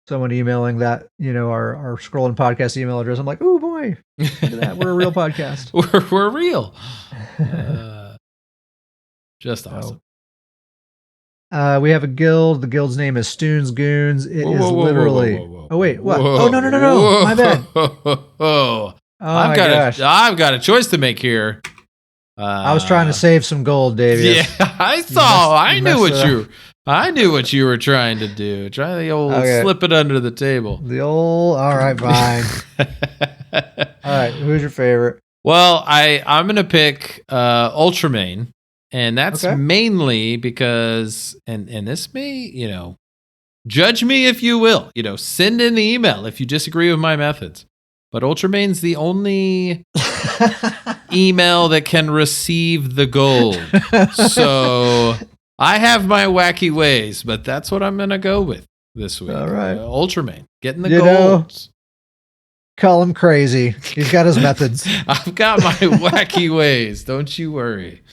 someone emailing that, our Scrolling Podcast email address. I'm like, oh boy, look at that. We're a real podcast. We're real. Just awesome. We have a guild. The guild's name is Stoons Goons. It is literally. Oh wait, what? Oh no! My bad. I've got a choice to make here. I was trying to save some gold, Davey. Yeah, I saw. I knew what you were trying to do. Try the old slip it under the table. All right, fine. All right, who's your favorite? Well, I'm going to pick Ultraman, and that's mainly because, and this may, judge me if you will, send in the email if you disagree with my methods. But Ultraman's the only email that can receive the gold. So I have my wacky ways, but that's what I'm going to go with this week. All right. Ultraman, getting the golds. Call him crazy. He's got his methods. I've got my wacky ways. Don't you worry.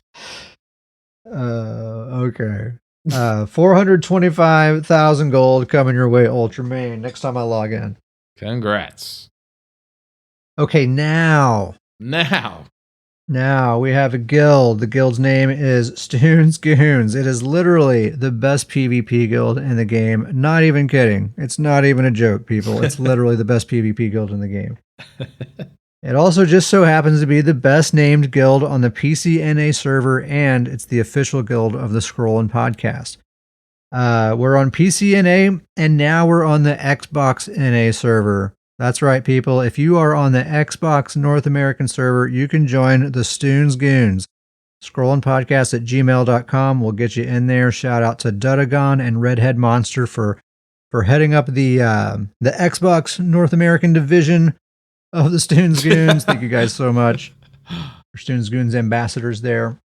Okay. 425,000 gold coming your way, Ultraman, next time I log in. Congrats. Okay, now we have a guild. The guild's name is Stoons Goons. It is literally the best PvP guild in the game. Not even kidding. It's not even a joke, people. It's literally the best PvP guild in the game. It also just so happens to be the best named guild on the PCNA server, and it's the official guild of the Scrolling Podcast. We're on PCNA, and now we're on the Xbox NA server. That's right, people. If you are on the Xbox North American server, you can join the Stoons Goons. Scrollingpodcast@gmail.com will get you in there. Shout out to Dudagon and Redhead Monster for heading up the Xbox North American division of the Stoons Goons. Thank you guys so much. We're Stoons Goons ambassadors there.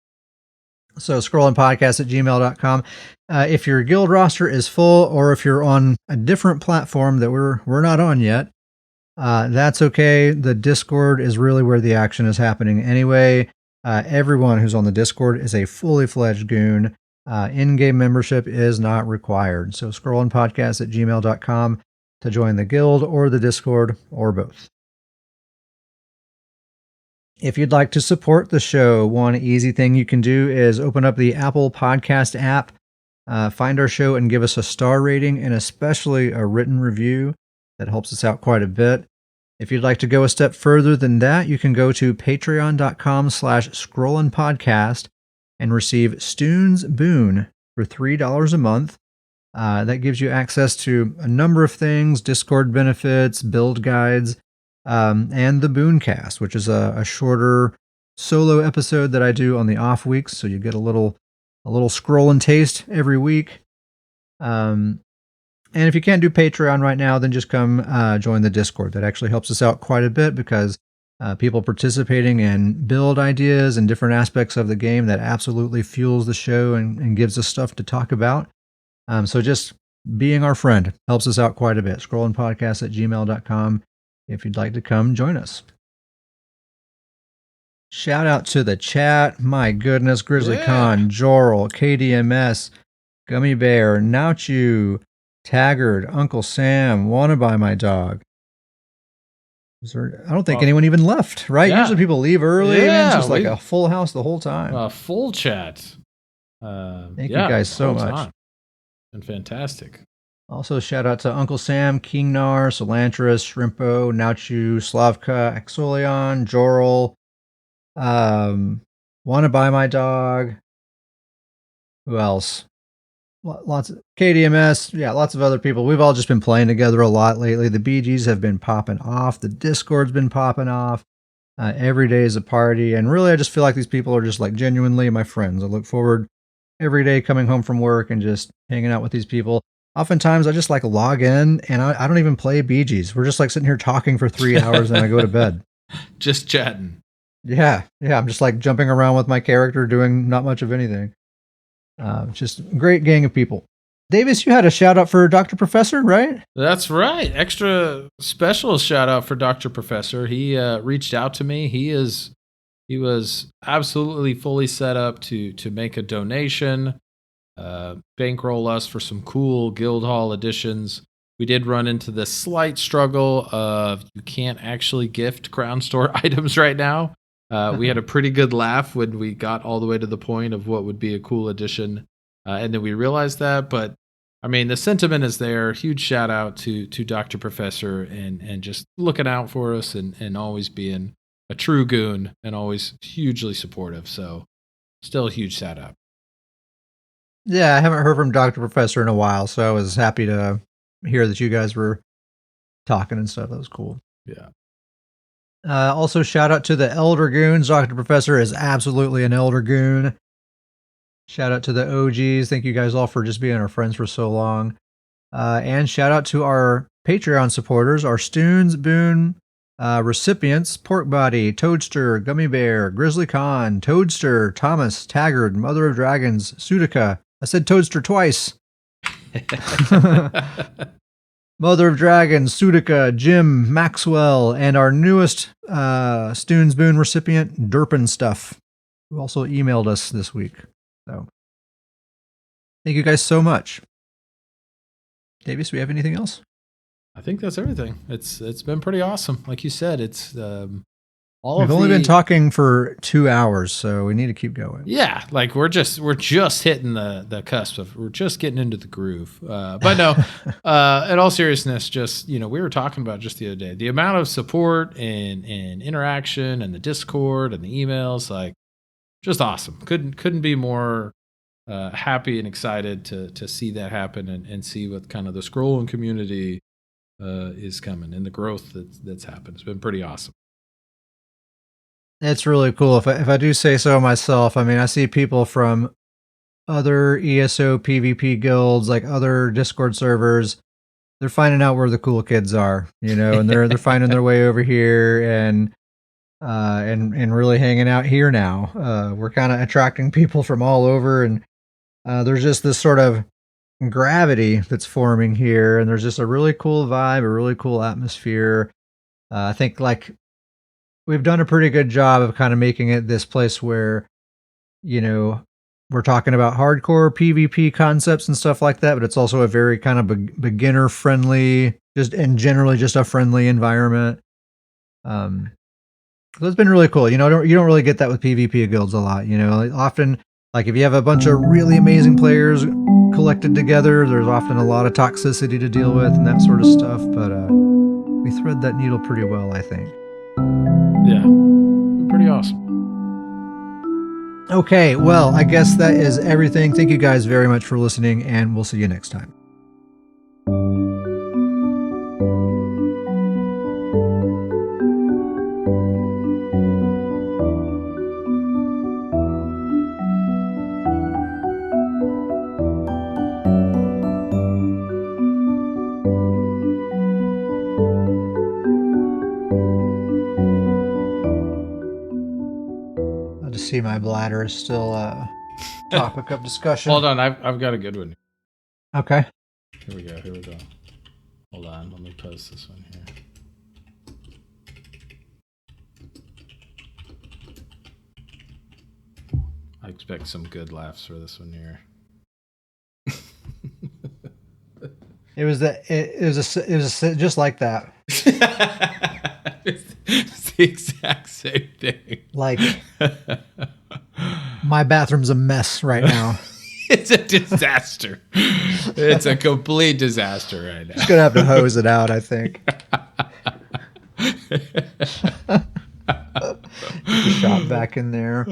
So scrollingpodcast@gmail.com. If your guild roster is full, or if you're on a different platform that we're not on yet, that's okay. The Discord is really where the action is happening anyway. Everyone who's on the Discord is a fully fledged goon. In-game membership is not required. So scrollingpodcast@gmail.com to join the guild or the Discord or both. If you'd like to support the show, one easy thing you can do is open up the Apple Podcast app, find our show and give us a star rating and especially a written review. That helps us out quite a bit. If you'd like to go a step further than that, you can go to patreon.com/scrollingpodcast and receive Stoons Boon for $3 a month. That gives you access to a number of things, Discord benefits, build guides, and the Booncast, which is a shorter solo episode that I do on the off weeks. So you get a little scrolling taste every week. And if you can't do Patreon right now, then just come join the Discord. That actually helps us out quite a bit because people participating in build ideas and different aspects of the game, that absolutely fuels the show and gives us stuff to talk about. So just being our friend helps us out quite a bit. Scrollingpodcast@gmail.com. if you'd like to come join us. Shout out to the chat. My goodness, Grizzly Con, Jorl, KDMS, Gummy Bear, Nauchu, Taggart, Uncle Sam, Wanna Buy My Dog. I don't think anyone even left, right? Yeah. Usually people leave early. Yeah, it's just like a full house the whole time. Full chat. Thank you guys so much. And fantastic. Also, shout out to Uncle Sam, Kingnar, Solantris, Shrimpo, Nauchu, Slavka, Axolion, Jorl, Wanna Buy My Dog. Who else? Lots of KDMS. Yeah, lots of other people. We've all just been playing together a lot lately. The BGs have been popping off. The Discord's been popping off. Every day is a party. And really, I just feel like these people are just like genuinely my friends. I look forward every day coming home from work and just hanging out with these people. Oftentimes, I just like log in and I don't even play BGs. We're just like sitting here talking for 3 hours and I go to bed. Just chatting. Yeah. I'm just like jumping around with my character doing not much of anything. Just a great gang of people. Davis, you had a shout out for Dr. Professor, right? That's right. Extra special shout out for Dr. Professor. He reached out to me. He was absolutely fully set up to make a donation, bankroll us for some cool Guildhall editions. We did run into the slight struggle of you can't actually gift Crown Store items right now. We had a pretty good laugh when we got all the way to the point of what would be a cool addition. And then we realized that. But, I mean, the sentiment is there. Huge shout out to Dr. Professor and just looking out for us and always being a true goon and always hugely supportive. So still a huge shout out. Yeah, I haven't heard from Dr. Professor in a while, so I was happy to hear that you guys were talking and stuff. That was cool. Yeah. Also, shout out to the Elder Goons. Dr. Professor is absolutely an Elder Goon. Shout out to the OGs. Thank you guys all for just being our friends for so long. And shout out to our Patreon supporters, our Stoons Boon recipients, Porkbody, Toadster, Gummy Bear, Grizzly Con, Toadster, Thomas, Taggart, Mother of Dragons, Sudica. I said Toadster twice. Mother of Dragons, Sudica, Jim, Maxwell, and our newest Stoons Boon recipient, Derpin Stuff, who also emailed us this week. So, thank you guys so much. Davis, do we have anything else? I think that's everything. It's been pretty awesome. Like you said, it's We've only been talking for 2 hours, so we need to keep going. Yeah, like we're just hitting the cusp of we're just getting into the groove. But no, in all seriousness, just we were talking about just the other day the amount of support and interaction and the Discord and the emails, like just awesome. Couldn't be more happy and excited to see that happen and see what kind of the scrolling community is coming and the growth that's happened. It's been pretty awesome. It's really cool. If I do say so myself, I mean, I see people from other ESO PvP guilds, like other Discord servers. They're finding out where the cool kids are, and they're finding their way over here and really hanging out here now. We're kind of attracting people from all over, and there's just this sort of gravity that's forming here, and there's just a really cool vibe, a really cool atmosphere. I think we've done a pretty good job of kind of making it this place where, we're talking about hardcore PvP concepts and stuff like that, but it's also a very kind of beginner friendly, and generally just a friendly environment. So it's been really cool. You don't really get that with PvP guilds a lot. Often, like if you have a bunch of really amazing players collected together, there's often a lot of toxicity to deal with and that sort of stuff. But we thread that needle pretty well, I think. Yeah, pretty awesome. Okay, well, I guess that is everything. Thank you guys very much for listening, and we'll see you next time. See, my bladder is still a topic of discussion. Hold on, I've got a good one. Okay. Here we go. Hold on, let me post this one here. expect some good laughs for this one here. It was just like that. It's the exact same thing. Like, my bathroom's a mess right now. It's a disaster. It's a complete disaster right now. Just gonna have to hose it out, I think. Shot back in there.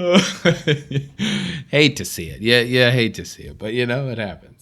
Hate to see it. Yeah, hate to see it, but it happens.